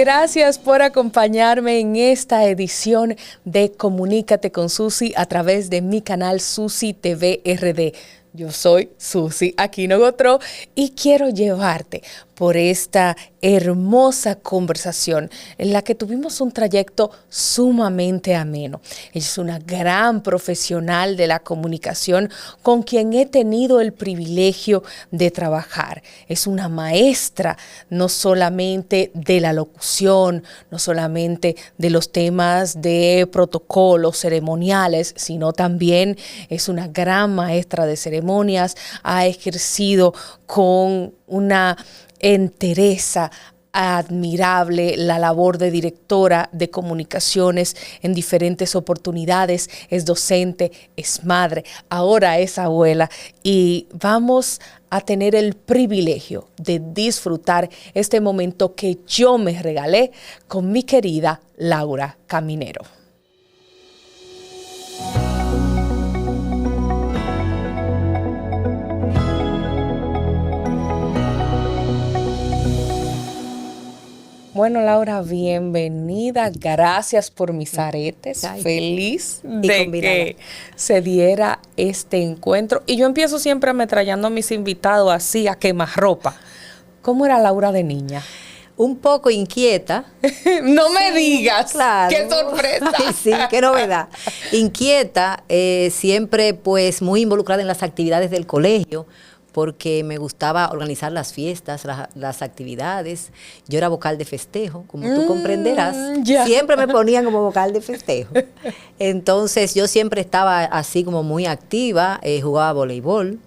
Gracias por acompañarme en esta edición de Comunícate con Susi a través de mi canal Susi TV RD. Yo soy Susi Aquino Gotro y quiero llevarte por esta hermosa conversación en la que tuvimos un trayecto sumamente ameno. Ella es una gran profesional de la comunicación con quien he tenido el privilegio de trabajar. Es una maestra no solamente de la locución, no solamente de los temas de protocolos ceremoniales, sino también es una gran maestra de ceremonias. Ha ejercido con una entereza admirable la labor de directora de comunicaciones en diferentes oportunidades, es docente, es madre, ahora es abuela y vamos a tener el privilegio de disfrutar este momento que yo me regalé con mi querida Laura Caminero. Bueno, Laura, bienvenida. Gracias por mis aretes. Ay, feliz de que se diera este encuentro. Y yo empiezo siempre ametrallando a mis invitados así, a quemarropa. ¿Cómo era Laura de niña? Un poco inquieta. No me digas. Claro. ¡Qué sorpresa! Ay, sí, qué novedad. Inquieta, siempre pues muy involucrada en las actividades del colegio, porque me gustaba organizar las fiestas, las actividades. Yo era vocal de festejo, como tú comprenderás. Siempre me ponían como vocal de festejo. Entonces yo siempre estaba así como muy activa, jugaba voleibol.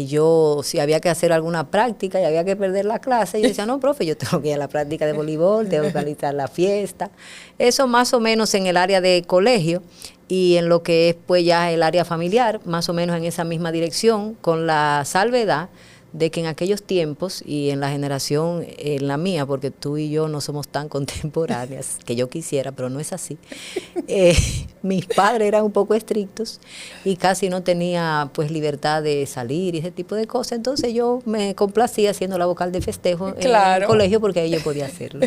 Yo, si había que hacer alguna práctica y había que perder la clase, yo decía, no, profe, yo tengo que ir a la práctica de voleibol, tengo que organizar la fiesta. Eso más o menos en el área de colegio. Y en lo que es pues ya el área familiar, más o menos en esa misma dirección, con la salvedad de que en aquellos tiempos y en la generación, en la mía, porque tú y yo no somos tan contemporáneas, que yo quisiera, pero no es así, mis padres eran un poco estrictos y casi no tenía pues libertad de salir y ese tipo de cosas, entonces yo me complacía haciendo la vocal de festejo en el colegio porque ahí yo podía hacerlo.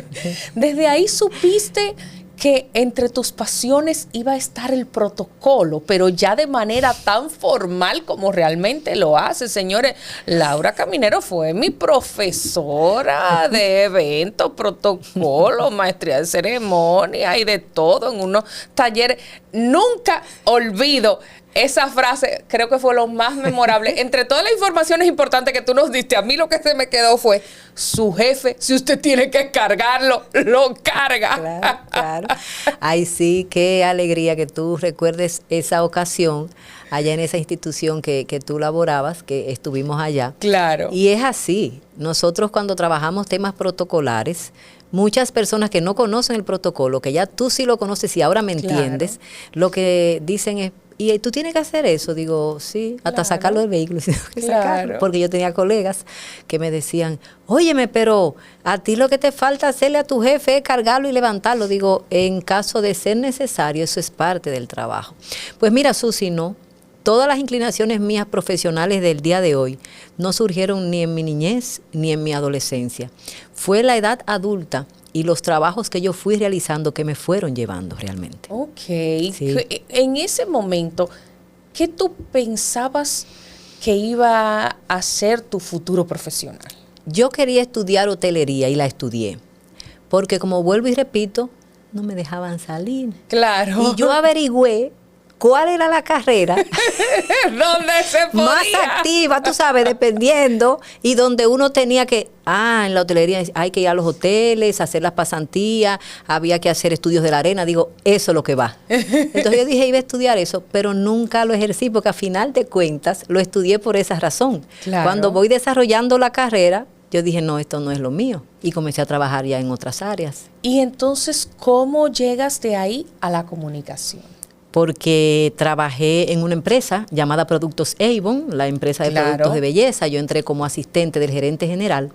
Desde ahí supiste que entre tus pasiones iba a estar el protocolo, pero ya de manera tan formal como realmente lo hace. Señores, Laura Caminero fue mi profesora de eventos, protocolo, maestría de ceremonia y de todo en unos talleres. Nunca olvido esa frase, creo que fue lo más memorable. Entre todas las informaciones importantes que tú nos diste, a mí lo que se me quedó fue, su jefe, si usted tiene que cargarlo, lo carga. Claro, claro. Ay, sí, qué alegría que tú recuerdes esa ocasión allá en esa institución que tú laborabas, que estuvimos allá. Claro. Y es así. Nosotros cuando trabajamos temas protocolares, muchas personas que no conocen el protocolo, que ya tú sí lo conoces y ahora me entiendes, lo que dicen es, y tú tienes que hacer eso, digo, sí, hasta sacarlo del vehículo, sino que sacarlo, porque yo tenía colegas que me decían, óyeme, pero a ti lo que te falta hacerle a tu jefe es cargarlo y levantarlo. Digo, en caso de ser necesario, eso es parte del trabajo. Pues mira, Susi, no, todas las inclinaciones mías profesionales del día de hoy no surgieron ni en mi niñez ni en mi adolescencia. Fue la edad adulta y los trabajos que yo fui realizando que me fueron llevando realmente. Ok. Sí. En ese momento, ¿qué tú pensabas que iba a ser tu futuro profesional? Yo quería estudiar hotelería y la estudié, porque como vuelvo y repito, no me dejaban salir. Claro. Y yo averigüé cuál era la carrera ¿dónde se podía? Más activa, tú sabes, dependiendo, y donde uno tenía que, en la hotelería hay que ir a los hoteles, hacer las pasantías, había que hacer estudios de la arena, digo, eso es lo que va. Entonces yo dije, iba a estudiar eso, pero nunca lo ejercí, porque a final de cuentas lo estudié por esa razón. Claro. Cuando voy desarrollando la carrera, yo dije, no, esto no es lo mío, y comencé a trabajar ya en otras áreas. Y entonces, ¿cómo llegas de ahí a la comunicación? Porque trabajé en una empresa llamada Productos Avon, la empresa de productos de belleza. Yo entré como asistente del gerente general.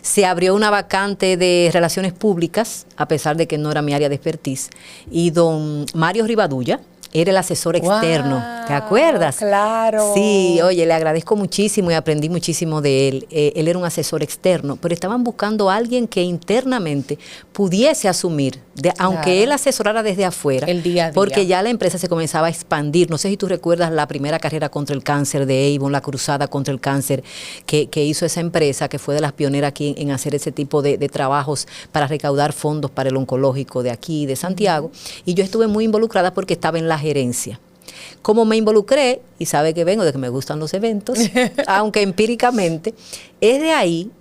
Se abrió una vacante de relaciones públicas, a pesar de que no era mi área de expertise, y don Mario Rivadulla era el asesor externo. ¿Te acuerdas? Claro. Sí, oye, le agradezco muchísimo y aprendí muchísimo de él. Él era un asesor externo, pero estaban buscando a alguien que internamente pudiese asumir, aunque él asesorara desde afuera, el día a día. Porque ya la empresa se comenzaba a expandir. No sé si tú recuerdas la primera carrera contra el cáncer de Avon, la cruzada contra el cáncer que hizo esa empresa, que fue de las pioneras aquí en hacer ese tipo de trabajos para recaudar fondos para el oncológico de aquí, de Santiago. Y yo estuve muy involucrada porque estaba en la gerencia. Como me involucré, y sabe que vengo de que me gustan los eventos, aunque empíricamente, es de ahí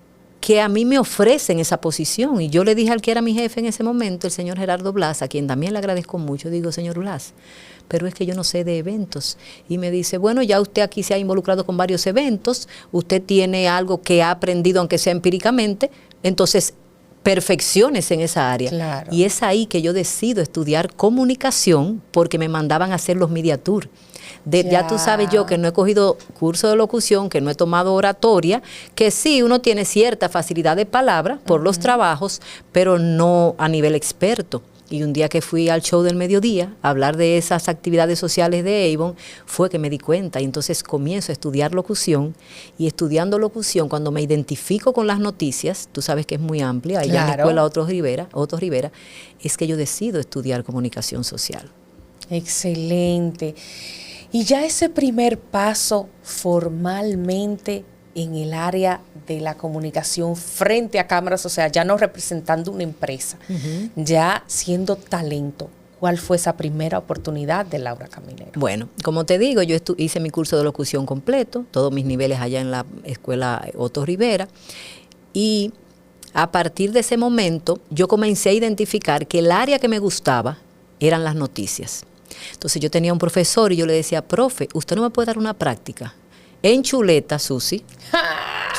que a mí me ofrecen esa posición. Y yo le dije al que era mi jefe en ese momento, el señor Gerardo Blas, a quien también le agradezco mucho, digo, señor Blas, pero es que yo no sé de eventos. Y me dice, bueno, ya usted aquí se ha involucrado con varios eventos, usted tiene algo que ha aprendido, aunque sea empíricamente, entonces perfecciones en esa área. Claro. Y es ahí que yo decido estudiar comunicación, porque me mandaban a hacer los media tour. Ya tú sabes yo que no he cogido curso de locución, que no he tomado oratoria, que sí, uno tiene cierta facilidad de palabra por los trabajos, pero no a nivel experto. Y un día que fui al show del mediodía a hablar de esas actividades sociales de Avon, fue que me di cuenta. Y entonces comienzo a estudiar locución. Y estudiando locución, cuando me identifico con las noticias, tú sabes que es muy amplia, allá en la escuela Otto Rivera, es que yo decido estudiar comunicación social. Excelente. Y ya ese primer paso formalmente en el área de la comunicación frente a cámaras, o sea, ya no representando una empresa, ya siendo talento. ¿Cuál fue esa primera oportunidad de Laura Caminero? Bueno, como te digo, yo hice mi curso de locución completo, todos mis niveles allá en la escuela Otto Rivera, y a partir de ese momento yo comencé a identificar que el área que me gustaba eran las noticias. Entonces yo tenía un profesor y yo le decía, profe, ¿usted no me puede dar una práctica en chuleta, Susi?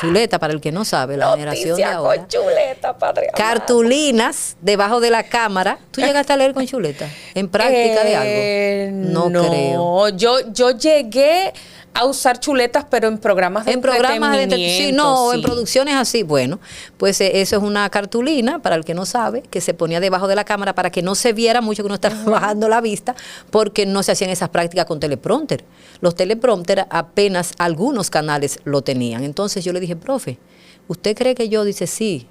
Chuleta, para el que no sabe, la generación de ahora. Con chuleta, padre. Cartulinas debajo de la cámara. ¿Tú llegaste a leer con chuleta? ¿En práctica de algo? No creo. Yo llegué a usar chuletas, pero en programas de entretenimiento. Sí, no, en producciones así. Bueno, pues eso es una cartulina, para el que no sabe, que se ponía debajo de la cámara para que no se viera mucho, que uno estaba bajando la vista, porque no se hacían esas prácticas con teleprompter. Los teleprompter apenas algunos canales lo tenían. Entonces yo le dije, profe, ¿usted cree que yo? Dice, sí.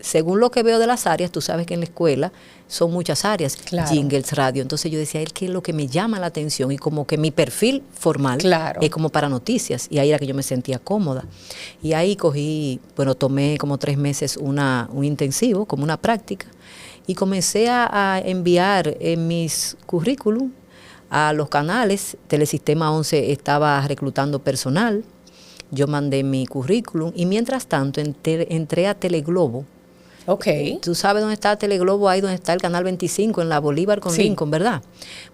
Según lo que veo de las áreas, tú sabes que en la escuela son muchas áreas, claro. Jingles, radio. Entonces yo decía, que es lo que me llama la atención y como que mi perfil formal es como para noticias. Y ahí era que yo me sentía cómoda. Y ahí tomé como 3 meses un intensivo, como una práctica. Y comencé a enviar en mis currículum a los canales. Telesistema 11 estaba reclutando personal. Yo mandé mi currículum y mientras tanto entré a Teleglobo. Ok. Tú sabes dónde está Teleglobo, ahí donde está el canal 25, en la Bolívar con Lincoln, ¿verdad?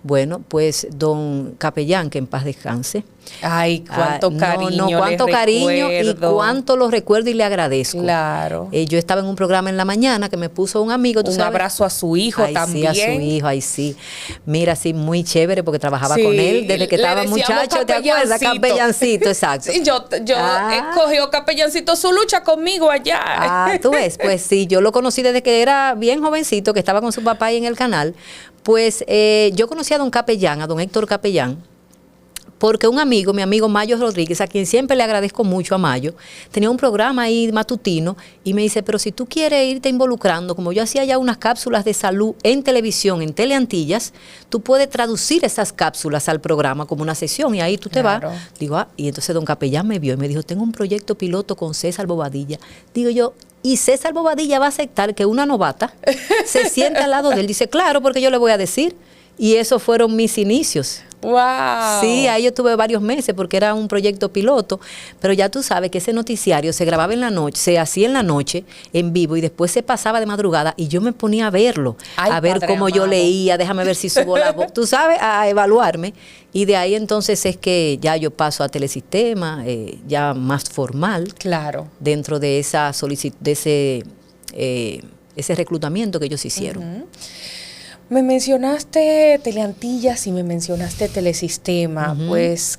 Bueno, pues don Capellán, que en paz descanse. Ay, cuánto cariño. Cuánto cariño y cuánto lo recuerdo y le agradezco. Claro. Yo estaba en un programa en la mañana que me puso un amigo. ¿Tú sabes? Abrazo a su hijo también. Sí, a su hijo, ahí sí. Mira, sí, muy chévere porque trabajaba con él desde que estaba muchacho, ¿te acuerdas? Capellancito, exacto. Sí, yo escogió Capellancito su lucha conmigo allá. Tú ves, pues sí, yo lo conocí desde que era bien jovencito, que estaba con su papá ahí en el canal. Pues yo conocí a don Capellán, a don Héctor Capellán, porque un amigo, mi amigo Mayo Rodríguez, a quien siempre le agradezco mucho a Mayo, tenía un programa ahí matutino y me dice, pero si tú quieres irte involucrando, como yo hacía ya unas cápsulas de salud en televisión, en Teleantillas, tú puedes traducir esas cápsulas al programa como una sesión y ahí tú te vas. Digo, y entonces don Capellán me vio y me dijo, tengo un proyecto piloto con César Bobadilla. Digo yo, y César Bobadilla va a aceptar que una novata se sienta al lado de él. Dice, claro, porque yo le voy a decir. Y esos fueron mis inicios. ¡Wow! Sí, ahí yo tuve varios meses porque era un proyecto piloto, pero ya tú sabes que ese noticiario se grababa en la noche, se hacía en la noche en vivo y después se pasaba de madrugada y yo me ponía a verlo, a ver cómo yo leía, déjame ver si subo la voz, tú sabes, a evaluarme. Y de ahí entonces es que ya yo paso a Telesistema, ya más formal. Claro. Dentro de esa ese reclutamiento que ellos hicieron. Me mencionaste Teleantillas y me mencionaste Telesistema, pues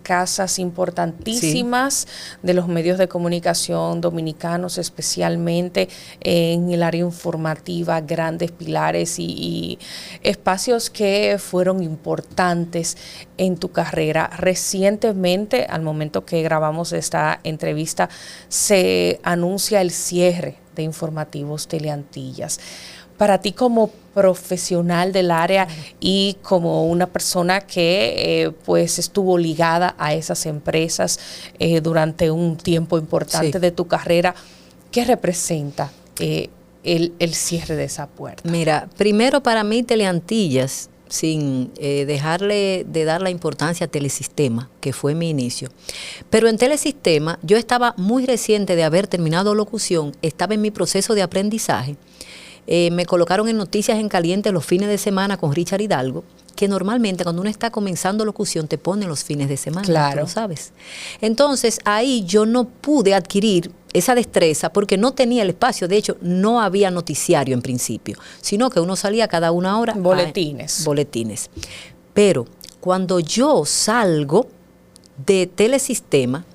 casas importantísimas de los medios de comunicación dominicanos, especialmente en el área informativa, grandes pilares y espacios que fueron importantes en tu carrera. Recientemente, al momento que grabamos esta entrevista, se anuncia el cierre de Informativos Teleantillas. Para ti, como profesional del área y como una persona que pues estuvo ligada a esas empresas durante un tiempo importante de tu carrera, ¿qué representa el cierre de esa puerta? Mira, primero para mí Teleantillas, sin dejarle de dar la importancia a Telesistema, que fue mi inicio. Pero en Telesistema yo estaba muy reciente de haber terminado locución, estaba en mi proceso de aprendizaje. Me colocaron en Noticias en Caliente los fines de semana con Richard Hidalgo, que normalmente cuando uno está comenzando locución te ponen los fines de semana, claro, tú lo sabes. Entonces ahí yo no pude adquirir esa destreza porque no tenía el espacio. De hecho, no había noticiario en principio, sino que uno salía cada una hora boletines. Boletines. Pero cuando yo salgo de Telesistema,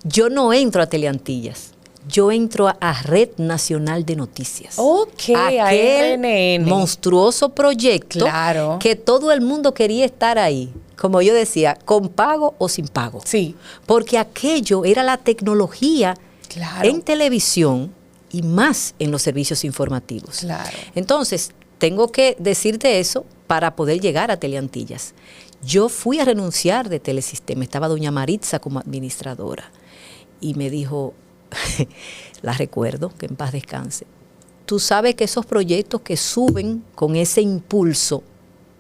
yo no entro a Teleantillas. Yo entro a Red Nacional de Noticias. Ok, aquel a RNN. Monstruoso proyecto, claro, que todo el mundo quería estar ahí. Como yo decía, con pago o sin pago. Sí. Porque aquello era la tecnología, claro, en televisión y más en los servicios informativos. Claro. Entonces, tengo que decirte eso para poder llegar a Teleantillas. Yo fui a renunciar de Telesistema. Estaba doña Maritza como administradora. Y me dijo, la recuerdo, que en paz descanse, tú sabes que esos proyectos que suben con ese impulso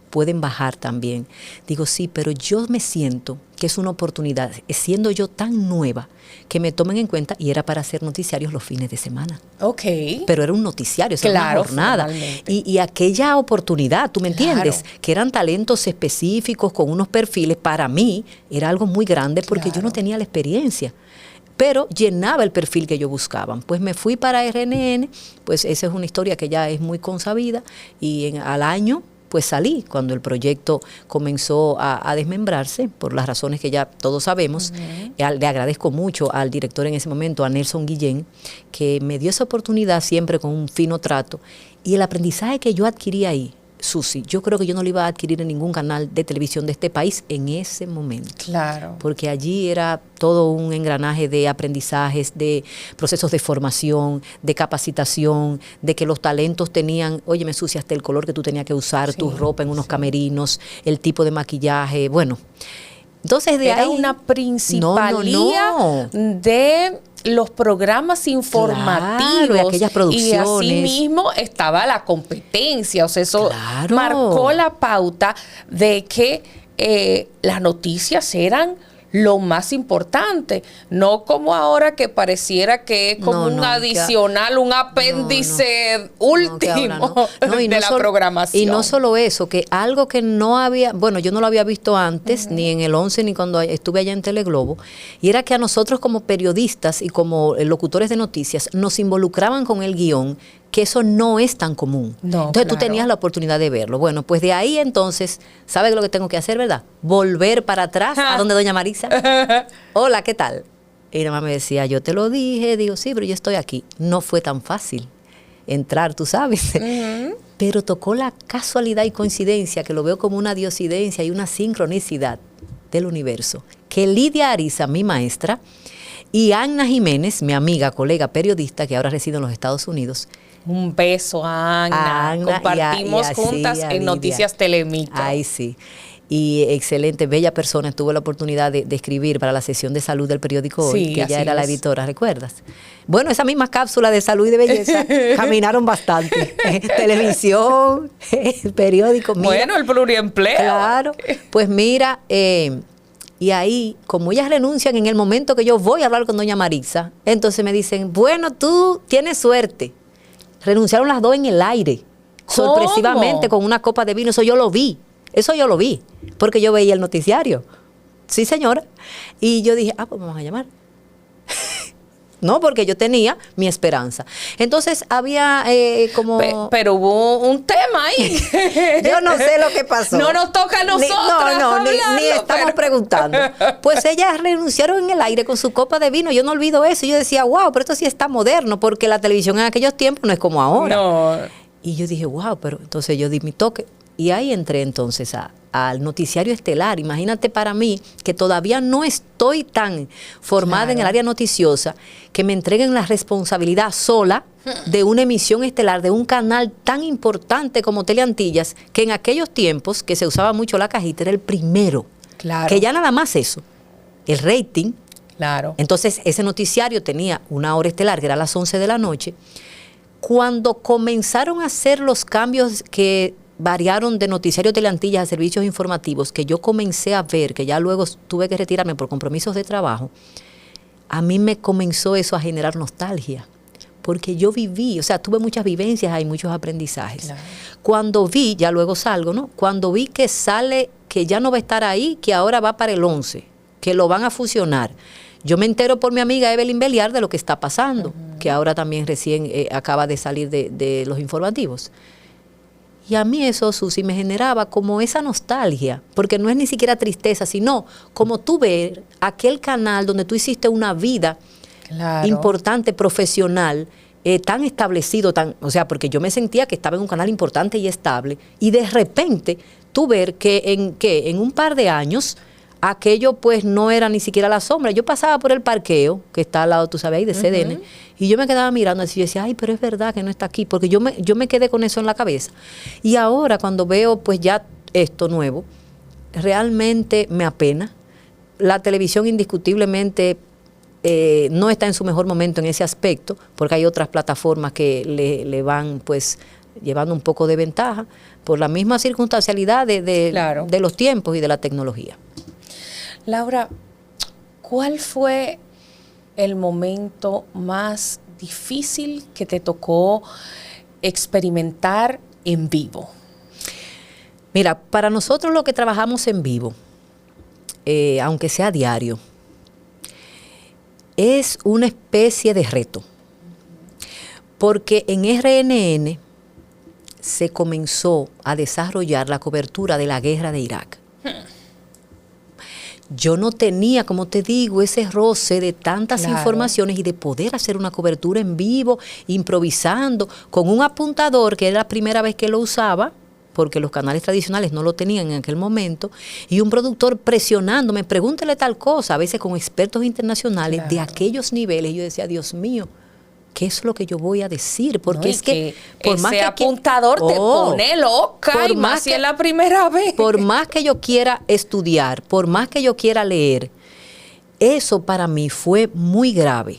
pueden bajar también. Digo, sí, pero yo me siento que es una oportunidad, siendo yo tan nueva, que me tomen en cuenta, y era para hacer noticiarios los fines de semana. Ok. Pero era un noticiario, era una jornada. Y aquella oportunidad, ¿tú me entiendes? Claro. Que eran talentos específicos, con unos perfiles, para mí era algo muy grande porque yo no tenía la experiencia. Pero llenaba el perfil que yo buscaba. Pues me fui para RNN, pues esa es una historia que ya es muy consabida, y al año pues salí cuando el proyecto comenzó a desmembrarse, por las razones que ya todos sabemos. Le agradezco mucho al director en ese momento, a Nelson Guillén, que me dio esa oportunidad siempre con un fino trato, y el aprendizaje que yo adquirí ahí, Susi, yo creo que yo no lo iba a adquirir en ningún canal de televisión de este país en ese momento. Claro. Porque allí era todo un engranaje de aprendizajes, de procesos de formación, de capacitación, de que los talentos tenían, óyeme, Susi, hasta el color que tú tenías que usar, tu ropa en unos camerinos, el tipo de maquillaje, bueno. Entonces de era ahí una principalía de los programas informativos, claro, y aquellas producciones. Y así mismo estaba la competencia, o sea, eso marcó la pauta de que las noticias eran lo más importante, no como ahora que pareciera que es como un adicional, un apéndice último de la programación. Y no solo eso, que algo que no había, bueno, yo no lo había visto antes, ni en el 11, ni cuando estuve allá en Teleglobo, y era que a nosotros como periodistas y como locutores de noticias nos involucraban con el guión, que eso no es tan común. No, entonces tú tenías la oportunidad de verlo. Bueno, pues de ahí entonces, ¿sabes lo que tengo que hacer, verdad? Volver para atrás a donde doña Marisa. Hola, ¿qué tal? Y nada más me decía, yo te lo dije. Digo, sí, pero yo estoy aquí. No fue tan fácil entrar, tú sabes. Pero tocó la casualidad y coincidencia, que lo veo como una diosidencia y una sincronicidad del universo, que Lidia Ariza, mi maestra, y Anna Jiménez, mi amiga, colega, periodista, que ahora reside en los Estados Unidos. Un beso a Anna. Compartimos juntas en Noticias Telemico. Ay, sí. Y excelente, bella persona. Tuve la oportunidad de escribir para la sesión de salud del periódico Hoy, que ella era la editora, ¿recuerdas? Bueno, esa misma cápsula de salud y de belleza caminaron bastante. Televisión, periódico. Mira, bueno, el pluriempleo. Claro. Pues mira, y ahí, como ellas renuncian en el momento que yo voy a hablar con doña Marisa, entonces me dicen, bueno, tú tienes suerte. Renunciaron las dos en el aire, sorpresivamente, con una copa de vino. Eso yo lo vi, porque yo veía el noticiario. Sí, señora. Y yo dije, pues vamos a llamar. ¿no? Porque yo tenía mi esperanza. Entonces había Pero hubo un tema ahí. Yo no sé lo que pasó. No nos toca a nosotros ni estamos preguntando. Pues ellas renunciaron en el aire con su copa de vino. Yo no olvido eso. Yo decía, wow, pero esto sí está moderno, porque la televisión en aquellos tiempos no es como ahora. No. Y yo dije, wow, pero entonces yo di mi toque. Y ahí entré entonces al noticiario estelar. Imagínate para mí, que todavía no estoy tan formada en el área noticiosa, que me entreguen la responsabilidad sola de una emisión estelar, de un canal tan importante como Teleantillas, que en aquellos tiempos, que se usaba mucho la cajita, era el primero. Claro. Que ya nada más eso, el rating. Claro. Entonces, ese noticiario tenía una hora estelar, que era a las 11 de la noche. Cuando comenzaron a hacer los cambios que variaron de noticiario Teleantillas a servicios informativos, que yo comencé a ver, que ya luego tuve que retirarme por compromisos de trabajo, a mí me comenzó eso a generar nostalgia, porque yo viví, o sea, tuve muchas vivencias, hay muchos aprendizajes. Claro. Cuando vi, ya luego salgo, ¿no? Cuando vi que sale, que ya no va a estar ahí, que ahora va para el 11, que lo van a fusionar. Yo me entero por mi amiga Evelyn Beliar de lo que está pasando, que ahora también recién acaba de salir de los informativos. Y a mí eso, Susi, me generaba como esa nostalgia, porque no es ni siquiera tristeza, sino como tú ver aquel canal donde tú hiciste una vida importante, profesional, tan establecido, o sea, porque yo me sentía que estaba en un canal importante y estable, y de repente tú ver que en un par de años aquello pues no era ni siquiera la sombra. Yo pasaba por el parqueo, que está al lado, tú sabes, ahí de CDN, y yo me quedaba mirando así, yo decía, ay, pero es verdad que no está aquí, porque yo me quedé con eso en la cabeza. Y ahora cuando veo pues ya esto nuevo, realmente me apena. La televisión indiscutiblemente no está en su mejor momento en ese aspecto, porque hay otras plataformas que le van pues llevando un poco de ventaja por la misma circunstancialidad de los tiempos y de la tecnología. Laura, ¿cuál fue el momento más difícil que te tocó experimentar en vivo? Mira, para nosotros lo que trabajamos en vivo, aunque sea diario, es una especie de reto. Porque en RNN se comenzó a desarrollar la cobertura de la guerra de Irak. Yo no tenía, como te digo, ese roce de tantas informaciones y de poder hacer una cobertura en vivo, improvisando, con un apuntador, que era la primera vez que lo usaba, porque los canales tradicionales no lo tenían en aquel momento, y un productor presionándome, pregúntele tal cosa, a veces con expertos internacionales de aquellos niveles. Yo decía, Dios mío, ¿qué es lo que yo voy a decir? Porque es que por ese más que apuntador te pone loca, y más si es la primera vez. Por más que yo quiera estudiar, por más que yo quiera leer, eso para mí fue muy grave.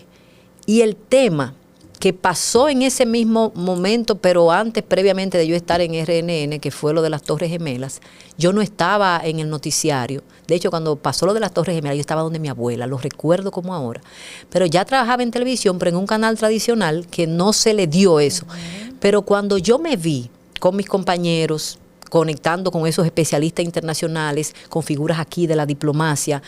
Y el tema que pasó en ese mismo momento, pero antes, previamente de yo estar en RNN, que fue lo de las Torres Gemelas, yo no estaba en el noticiario. De hecho, cuando pasó lo de las Torres Gemelas, yo estaba donde mi abuela, lo recuerdo como ahora. Pero ya trabajaba en televisión, pero en un canal tradicional que no se le dio eso. Pero cuando yo me vi con mis compañeros, conectando con esos especialistas internacionales, con figuras aquí de la diplomacia,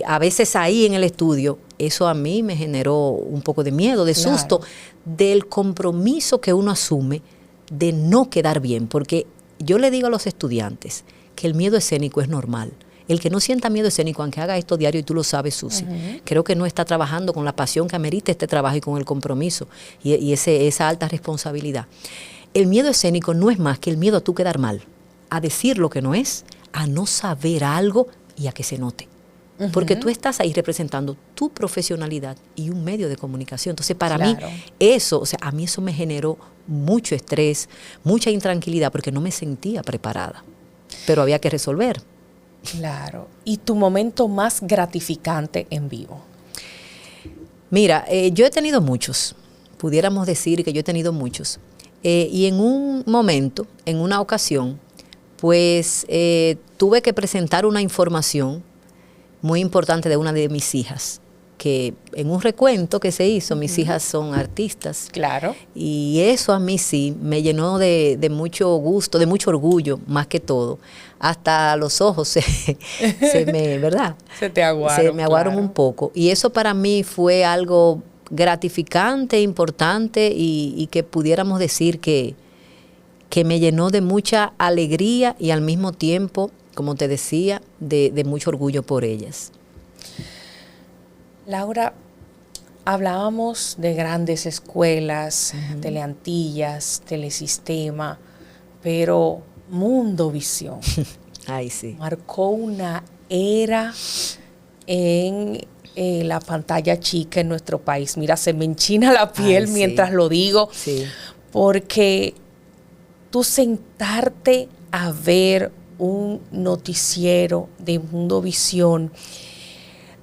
a veces ahí en el estudio, eso a mí me generó un poco de miedo, de susto, del compromiso que uno asume de no quedar bien. Porque yo le digo a los estudiantes que el miedo escénico es normal. El que no sienta miedo escénico, aunque haga esto diario, y tú lo sabes, Susi, creo que no está trabajando con la pasión que amerita este trabajo y con el compromiso y esa alta responsabilidad. El miedo escénico no es más que el miedo a tú quedar mal, a decir lo que no es, a no saber algo y a que se note. Porque tú estás ahí representando tu profesionalidad y un medio de comunicación. Entonces, para mí, eso, o sea, a mí eso me generó mucho estrés, mucha intranquilidad, porque no me sentía preparada. Pero había que resolver. Claro. ¿Y tu momento más gratificante en vivo? Mira, yo he tenido muchos. Pudiéramos decir que yo he tenido muchos. Y en un momento, en una ocasión, pues tuve que presentar una información muy importante de una de mis hijas, que en un recuento que se hizo, mis hijas son artistas. Claro. Y eso a mí sí me llenó de mucho gusto, de mucho orgullo, más que todo. Hasta los ojos se me, ¿verdad? Se te aguaron. Se me aguaron un poco. Y eso para mí fue algo gratificante, importante y que pudiéramos decir que me llenó de mucha alegría y al mismo tiempo, como te decía, de mucho orgullo por ellas. Laura, hablábamos de grandes escuelas, Teleantillas, Telesistema, pero Mundovisión Ay, sí. marcó una era en la pantalla chica en nuestro país. Mira, se me enchina la piel mientras lo digo, porque tú sentarte a ver un noticiero de Mundovisión,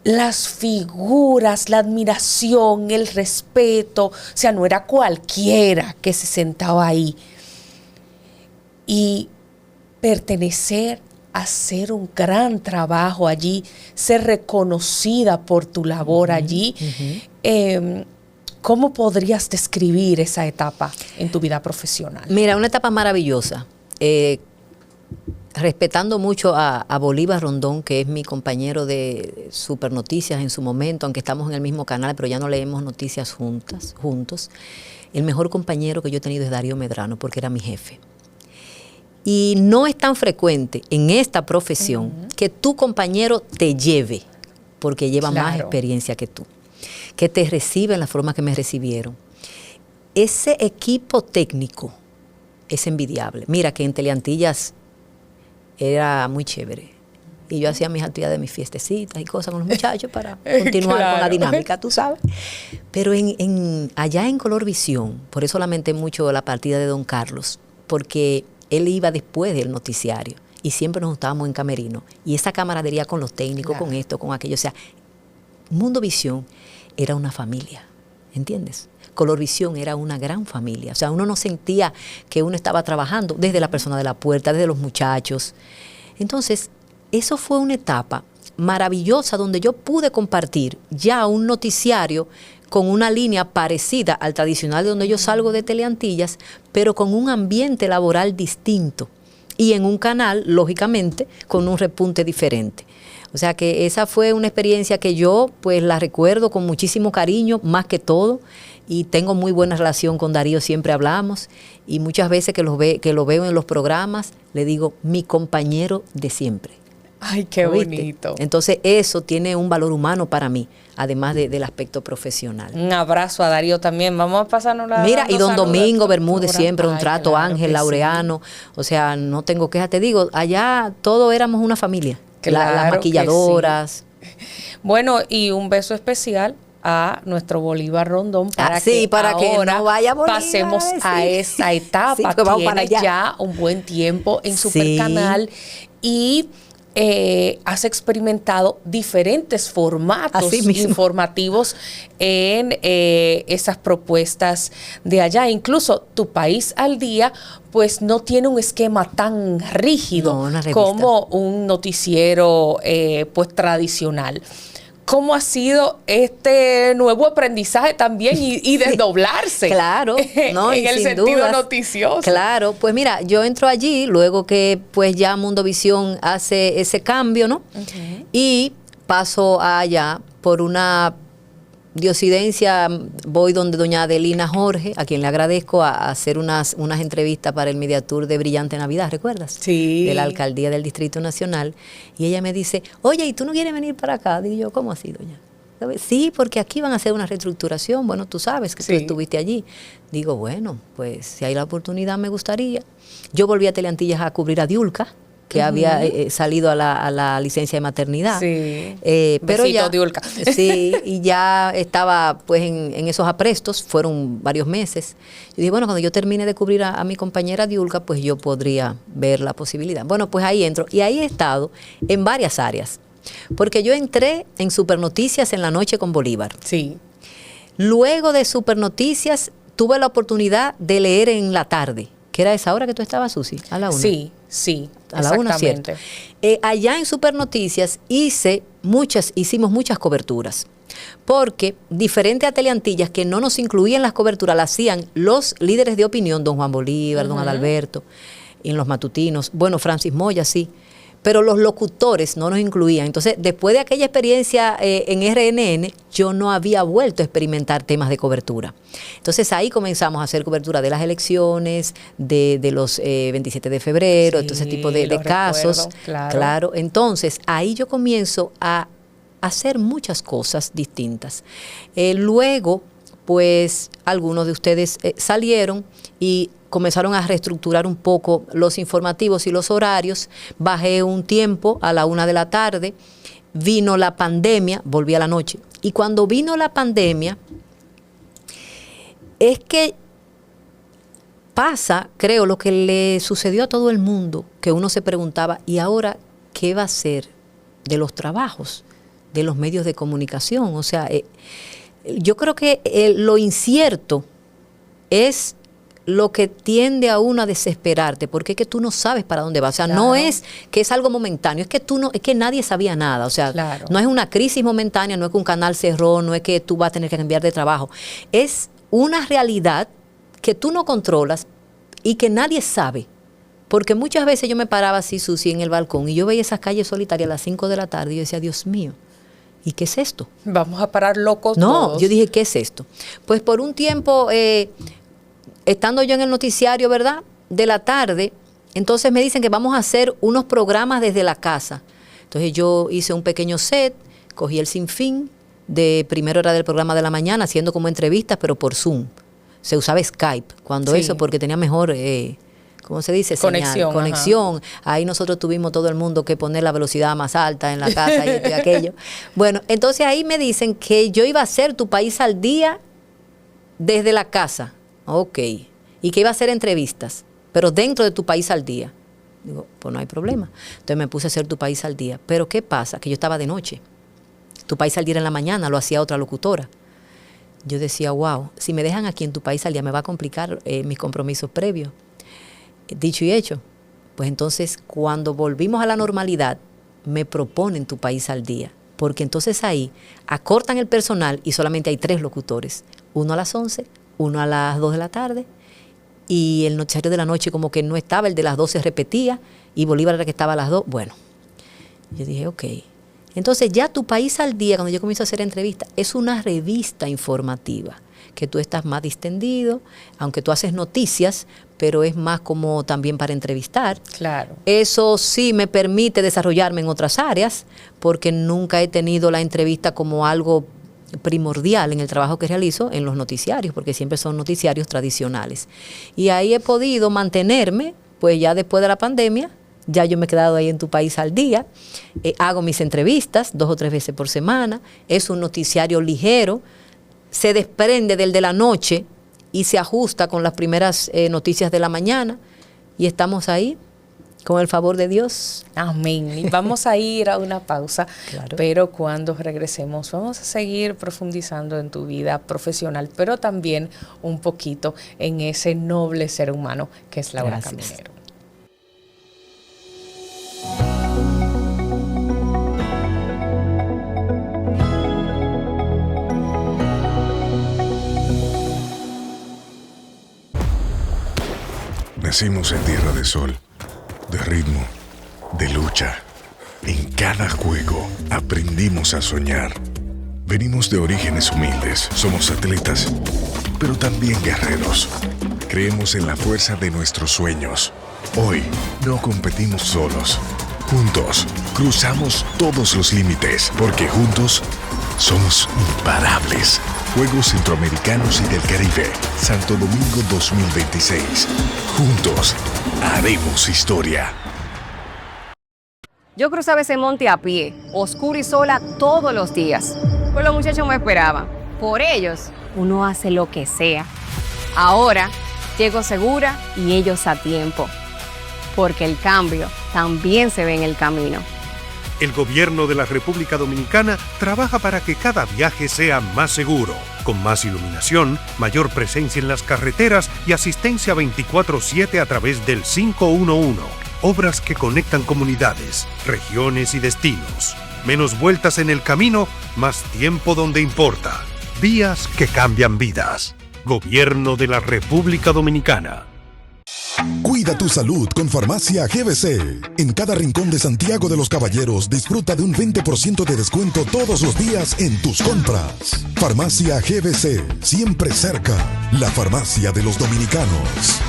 las figuras, la admiración, el respeto, o sea, no era cualquiera que se sentaba ahí. Y pertenecer a hacer un gran trabajo allí, ser reconocida por tu labor allí. ¿Cómo podrías describir esa etapa en tu vida profesional? Mira, una etapa maravillosa. Respetando mucho a Bolívar Rondón, que es mi compañero de Super Noticias en su momento, aunque estamos en el mismo canal, pero ya no leemos noticias juntos. El mejor compañero que yo he tenido es Darío Medrano, porque era mi jefe. Y no es tan frecuente en esta profesión que tu compañero te lleve, porque lleva más experiencia que tú, que te recibe en la forma que me recibieron. Ese equipo técnico es envidiable. Mira que en Teleantillas era muy chévere. Y yo hacía mis actividades, mis fiestecitas y cosas con los muchachos para continuar con la dinámica, tú sabes. Pero allá en Colorvisión, por eso lamenté mucho la partida de don Carlos, porque él iba después del noticiario y siempre nos estábamos en camerino. Y esa camaradería con los técnicos, con esto, con aquello. O sea, Mundovisión era una familia, ¿entiendes? Colorvisión era una gran familia. O sea, uno no sentía que uno estaba trabajando desde la persona de la puerta, desde los muchachos. Entonces, eso fue una etapa maravillosa donde yo pude compartir ya un noticiario con una línea parecida al tradicional de donde yo salgo de Teleantillas, pero con un ambiente laboral distinto y en un canal, lógicamente, con un repunte diferente. O sea que esa fue una experiencia que yo pues la recuerdo con muchísimo cariño, más que todo, y tengo muy buena relación con Darío, siempre hablamos, y muchas veces que lo veo en los programas, le digo, mi compañero de siempre. Ay, qué bonito. Entonces eso tiene un valor humano para mí, además del aspecto profesional. Un abrazo a Darío también. Vamos a pasarnos la... Mira, y don Domingo Bermúdez siempre, un trato, claro, Ángel Laureano. Sí. O sea, no tengo quejas, te digo, allá todos éramos una familia. Claro, las maquilladoras. Sí. Bueno, y un beso especial a nuestro Bolívar Rondón para que no vaya Bolívar, pasemos a esa etapa. Sí, tienes ya un buen tiempo en Supercanal y has experimentado diferentes formatos informativos en esas propuestas de allá. Incluso Tu País al Día pues no tiene un esquema tan rígido como un noticiero pues tradicional. ¿Cómo ha sido este nuevo aprendizaje también y desdoblarse? Claro, no, en el sentido noticioso. Claro, pues mira, yo entro allí luego que pues ya Mundovisión hace ese cambio, ¿no? Y paso allá por una diosidencia, voy donde doña Adelina Jorge, a quien le agradezco, a hacer unas entrevistas para el Mediatour de Brillante Navidad, ¿recuerdas? Sí. De la Alcaldía del Distrito Nacional. Y ella me dice, oye, ¿y tú no quieres venir para acá? Digo yo, ¿cómo así, doña? Sí, porque aquí van a hacer una reestructuración. Bueno, tú sabes que tú estuviste allí. Digo, bueno, pues si hay la oportunidad me gustaría. Yo volví a Teleantillas a cubrir a Diulca, que había salido a la licencia de maternidad. Sí. Pero ya, Diulca. Sí, y ya estaba pues en esos aprestos, fueron varios meses. Yo dije, bueno, cuando yo termine de cubrir a mi compañera Diulca, pues yo podría ver la posibilidad. Bueno, pues ahí entro. Y ahí he estado en varias áreas. Porque yo entré en Supernoticias en la noche con Bolívar. Sí. Luego de Supernoticias tuve la oportunidad de leer en la tarde. ¿Qué era esa hora que tú estabas, Susi? A la 1. Sí, a la 1, ¿cierto? Allá en Supernoticias hicimos muchas coberturas, porque diferente a Teleantillas, que no nos incluían las coberturas, las hacían los líderes de opinión, don Juan Bolívar, don Adalberto, en los matutinos, bueno, Francis Moya, sí, pero los locutores no nos incluían. Entonces, después de aquella experiencia en RNN, yo no había vuelto a experimentar temas de cobertura. Entonces, ahí comenzamos a hacer cobertura de las elecciones, de los 27 de febrero, todo ese tipo de casos. Claro. Entonces, ahí yo comienzo a hacer muchas cosas distintas. Luego, pues, algunos de ustedes salieron y comenzaron a reestructurar un poco los informativos y los horarios. Bajé un tiempo a la 1 de la tarde. Vino la pandemia, volví a la noche. Y cuando vino la pandemia, es que pasa, creo, lo que le sucedió a todo el mundo, que uno se preguntaba, ¿y ahora qué va a ser de los trabajos, de los medios de comunicación? O sea, yo creo que lo incierto es lo que tiende a uno a desesperarte, porque es que tú no sabes para dónde vas. O sea, claro, no es que es algo momentáneo, es que nadie sabía nada. O sea, claro, no es una crisis momentánea, no es que un canal cerró, no es que tú vas a tener que cambiar de trabajo. Es una realidad que tú no controlas y que nadie sabe. Porque muchas veces yo me paraba así, Susi, en el balcón y yo veía esas calles solitarias a las 5 de la tarde y yo decía, Dios mío, ¿y qué es esto? Vamos a parar locos No, todos. Yo dije, ¿qué es esto? Pues por un tiempo, estando yo en el noticiario, ¿verdad?, de la tarde, entonces me dicen que vamos a hacer unos programas desde la casa. Entonces yo hice un pequeño set, cogí el Sinfín, de primera hora del programa de la mañana, haciendo como entrevistas, pero por Zoom. Se usaba Skype, cuando eso, porque tenía mejor, ¿cómo se dice? Conexión. Ahí nosotros tuvimos todo el mundo que poner la velocidad más alta en la casa y esto y aquello. Bueno, entonces ahí me dicen que yo iba a hacer Tu País al Día desde la casa. Ok. Y que iba a hacer entrevistas, pero dentro de Tu País al Día. Digo, pues no hay problema. Entonces me puse a hacer Tu País al Día. Pero ¿qué pasa? Que yo estaba de noche. Tu País al Día era en la mañana, lo hacía otra locutora. Yo decía, wow, si me dejan aquí en Tu País al Día me va a complicar mis compromisos previos. Dicho y hecho, pues entonces cuando volvimos a la normalidad, me proponen Tu País al Día. Porque entonces ahí acortan el personal y solamente hay 3 locutores. Uno a las 11, uno a las 2 de la tarde y el noticiario de la noche como que no estaba, el de las 12 repetía y Bolívar era que estaba a las 2. Bueno, yo dije, ok. Entonces ya Tu País al Día, cuando yo comienzo a hacer entrevistas, es una revista informativa, que tú estás más distendido, aunque tú haces noticias, pero es más como también para entrevistar. Claro. Eso sí me permite desarrollarme en otras áreas, porque nunca he tenido la entrevista como algo primordial en el trabajo que realizo en los noticiarios, porque siempre son noticiarios tradicionales. Y ahí he podido mantenerme, pues ya después de la pandemia, ya yo me he quedado ahí en Tu País al Día, hago mis entrevistas 2 o 3 veces por semana, es un noticiario ligero, se desprende del de la noche y se ajusta con las primeras noticias de la mañana y estamos ahí con el favor de Dios. Amén. Y vamos a ir a una pausa, claro, pero cuando regresemos vamos a seguir profundizando en tu vida profesional, pero también un poquito en ese noble ser humano que es Laura Caminero. Nacimos en tierra de sol, de ritmo, de lucha. En cada juego aprendimos a soñar. Venimos de orígenes humildes, somos atletas, pero también guerreros. Creemos en la fuerza de nuestros sueños. Hoy no competimos solos. Juntos cruzamos todos los límites, porque juntos somos imparables. Juegos Centroamericanos y del Caribe, Santo Domingo 2026. Juntos haremos historia. Yo cruzaba ese monte a pie, oscura y sola todos los días. Pues los muchachos me esperaban. Por ellos, uno hace lo que sea. Ahora, llego segura y ellos a tiempo. Porque el cambio también se ve en el camino. El gobierno de la República Dominicana trabaja para que cada viaje sea más seguro, con más iluminación, mayor presencia en las carreteras y asistencia 24/7 a través del 511. Obras que conectan comunidades, regiones y destinos. Menos vueltas en el camino, más tiempo donde importa. Vías que cambian vidas. Gobierno de la República Dominicana. Cuida tu salud con Farmacia GBC. En cada rincón de Santiago de los Caballeros disfruta de un 20% de descuento todos los días en tus compras. Farmacia GBC, siempre cerca. La farmacia de los dominicanos.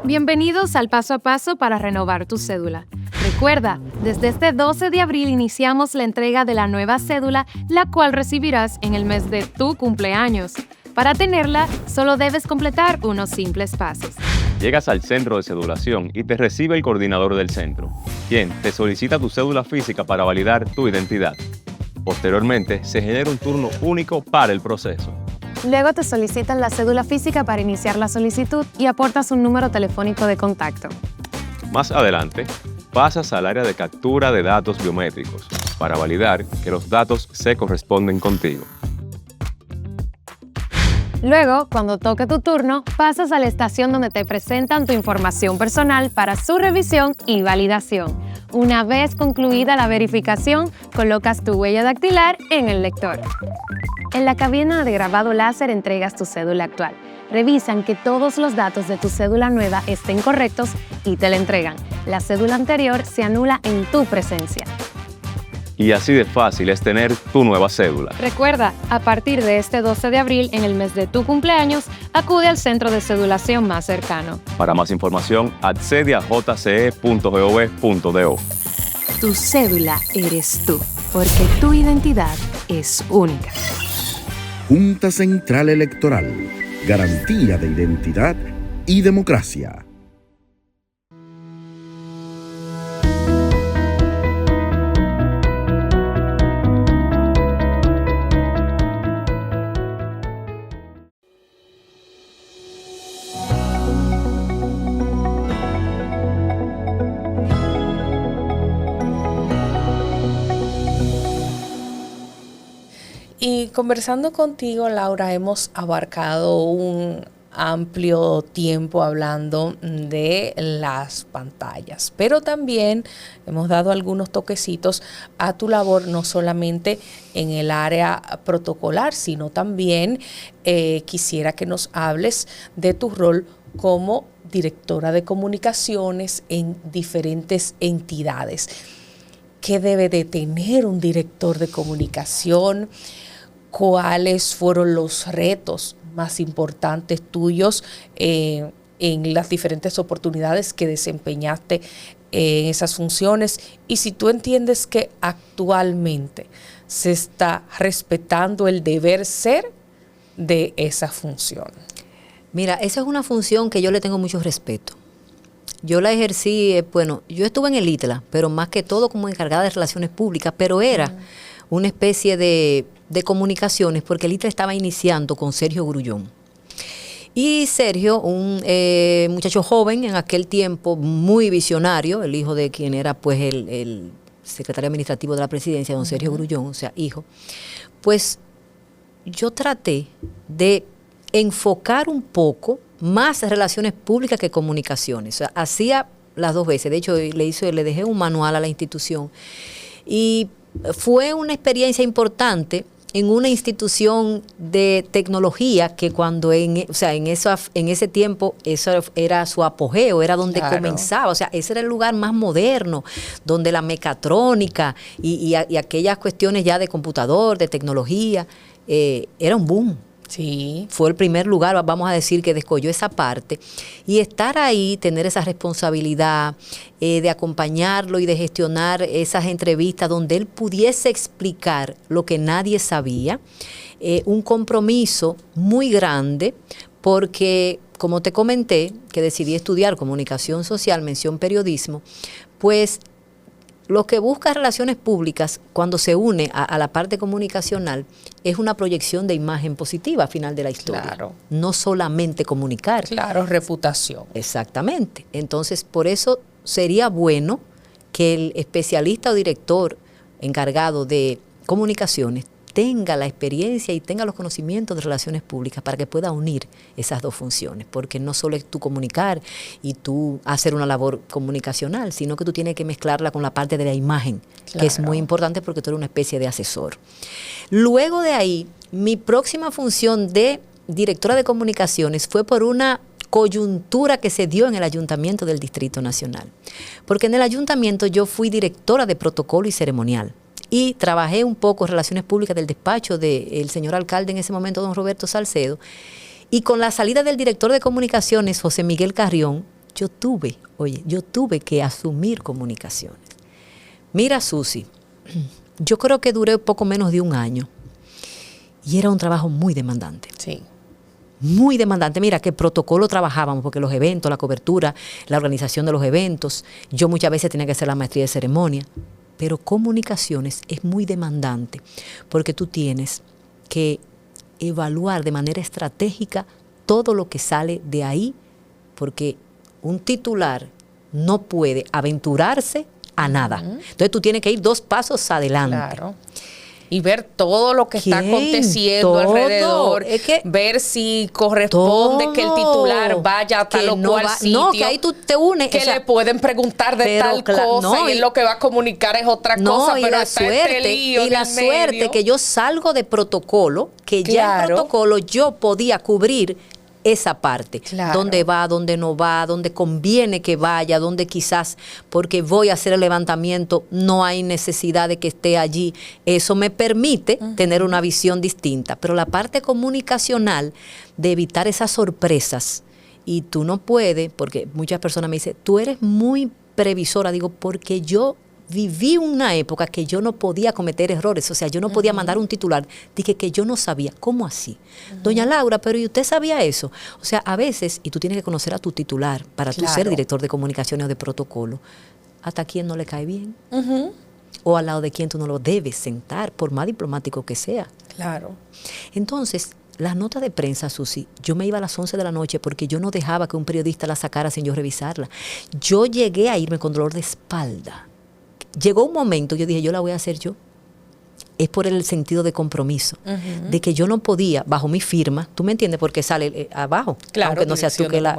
Bienvenidos al Paso a Paso para renovar tu cédula. Recuerda, desde este 12 de abril iniciamos la entrega de la nueva cédula, la cual recibirás en el mes de tu cumpleaños. Para tenerla, solo debes completar unos simples pasos. Llegas al centro de cedulación y te recibe el coordinador del centro, quien te solicita tu cédula física para validar tu identidad. Posteriormente, se genera un turno único para el proceso. Luego te solicitan la cédula física para iniciar la solicitud y aportas un número telefónico de contacto. Más adelante, pasas al área de captura de datos biométricos para validar que los datos se corresponden contigo. Luego, cuando toque tu turno, pasas a la estación donde te presentan tu información personal para su revisión y validación. Una vez concluida la verificación, colocas tu huella dactilar en el lector. En la cabina de grabado láser entregas tu cédula actual. Revisan que todos los datos de tu cédula nueva estén correctos y te la entregan. La cédula anterior se anula en tu presencia. Y así de fácil es tener tu nueva cédula. Recuerda, a partir de este 12 de abril, en el mes de tu cumpleaños, acude al centro de cedulación más cercano. Para más información, accede a jce.gov.do. Tu cédula eres tú, porque tu identidad es única. Junta Central Electoral. Garantía de identidad y democracia. Y conversando contigo, Laura, hemos abarcado un amplio tiempo hablando de las pantallas, pero también hemos dado algunos toquecitos a tu labor, no solamente en el área protocolar, sino también quisiera que nos hables de tu rol como directora de comunicaciones en diferentes entidades. ¿Qué debe de tener un director de comunicación? ¿Cuáles fueron los retos más importantes tuyos en las diferentes oportunidades que desempeñaste en esas funciones? Y si tú entiendes que actualmente se está respetando el deber ser de esa función. Mira, esa es una función que yo le tengo mucho respeto. Yo la ejercí, yo estuve en el ITLA, pero más que todo como encargada de relaciones públicas, pero era una especie de comunicaciones, porque el ITLA estaba iniciando con Sergio Grullón. Y Sergio, un muchacho joven en aquel tiempo, muy visionario, el hijo de quien era pues el secretario administrativo de la presidencia, don Sergio Grullón, o sea, hijo, pues yo traté de enfocar un poco más relaciones públicas que comunicaciones. O sea, hacía las dos veces. De hecho, le dejé un manual a la institución. Y fue una experiencia importante en una institución de tecnología que cuando en ese tiempo eso era su apogeo, era donde comenzaba, o sea, ese era el lugar más moderno, donde la mecatrónica y aquellas cuestiones ya de computador, de tecnología, era un boom. Sí. Fue el primer lugar, vamos a decir, que descolló esa parte. Y estar ahí, tener esa responsabilidad de acompañarlo y de gestionar esas entrevistas donde él pudiese explicar lo que nadie sabía. Un compromiso muy grande porque, como te comenté, que decidí estudiar comunicación social, mención periodismo, pues lo que busca relaciones públicas cuando se une a la parte comunicacional es una proyección de imagen positiva al final de la historia. Claro. No solamente comunicar. Claro, reputación. Exactamente. Entonces, por eso sería bueno que el especialista o director encargado de comunicaciones tenga la experiencia y tenga los conocimientos de relaciones públicas para que pueda unir esas dos funciones, porque no solo es tú comunicar y tú hacer una labor comunicacional, sino que tú tienes que mezclarla con la parte de la imagen, claro, que es muy importante porque tú eres una especie de asesor. Luego de ahí, mi próxima función de directora de comunicaciones fue por una coyuntura que se dio en el Ayuntamiento del Distrito Nacional. Porque en el Ayuntamiento yo fui directora de protocolo y ceremonial. Y trabajé un poco en relaciones públicas del despacho del señor alcalde en ese momento, don Roberto Salcedo. Y con la salida del director de comunicaciones, José Miguel Carrión, yo tuve que asumir comunicaciones. Mira, Susi, yo creo que duré poco menos de un año. Y era un trabajo muy demandante. Sí. Muy demandante. Mira, qué protocolo trabajábamos, porque los eventos, la cobertura, la organización de los eventos, yo muchas veces tenía que hacer la maestría de ceremonia, pero comunicaciones es muy demandante, porque tú tienes que evaluar de manera estratégica todo lo que sale de ahí, porque un titular no puede aventurarse a nada. Entonces tú tienes que ir 2 pasos adelante. Claro. Y ver todo lo que está aconteciendo alrededor, ver si corresponde que el titular vaya a tal o cual sitio. No, que ahí tú te unes. Que le pueden preguntar de tal cosa y lo que va a comunicar es otra cosa, pero está este lío y la suerte que yo salgo de protocolo, que ya en protocolo yo podía cubrir esa parte, dónde va, dónde no va, dónde conviene que vaya, dónde quizás porque voy a hacer el levantamiento no hay necesidad de que esté allí. Eso me permite tener una visión distinta, pero la parte comunicacional de evitar esas sorpresas, y tú no puedes, porque muchas personas me dicen, tú eres muy previsora, digo, porque yo viví una época que yo no podía cometer errores, o sea, yo no podía mandar un titular, dije que yo no sabía, ¿cómo así? Doña Laura, pero ¿y usted sabía eso? O sea, a veces, y tú tienes que conocer a tu titular para tú ser director de comunicaciones o de protocolo, hasta quién no le cae bien, o al lado de quién tú no lo debes sentar, por más diplomático que sea. Claro. Entonces, las notas de prensa, Susi, yo me iba a las 11 de la noche porque yo no dejaba que un periodista la sacara sin yo revisarla. Yo llegué a irme con dolor de espalda. Llegó un momento, yo dije, yo la voy a hacer yo. Es por el sentido de compromiso, de que yo no podía, bajo mi firma, tú me entiendes, porque sale abajo, aunque no seas tú que la...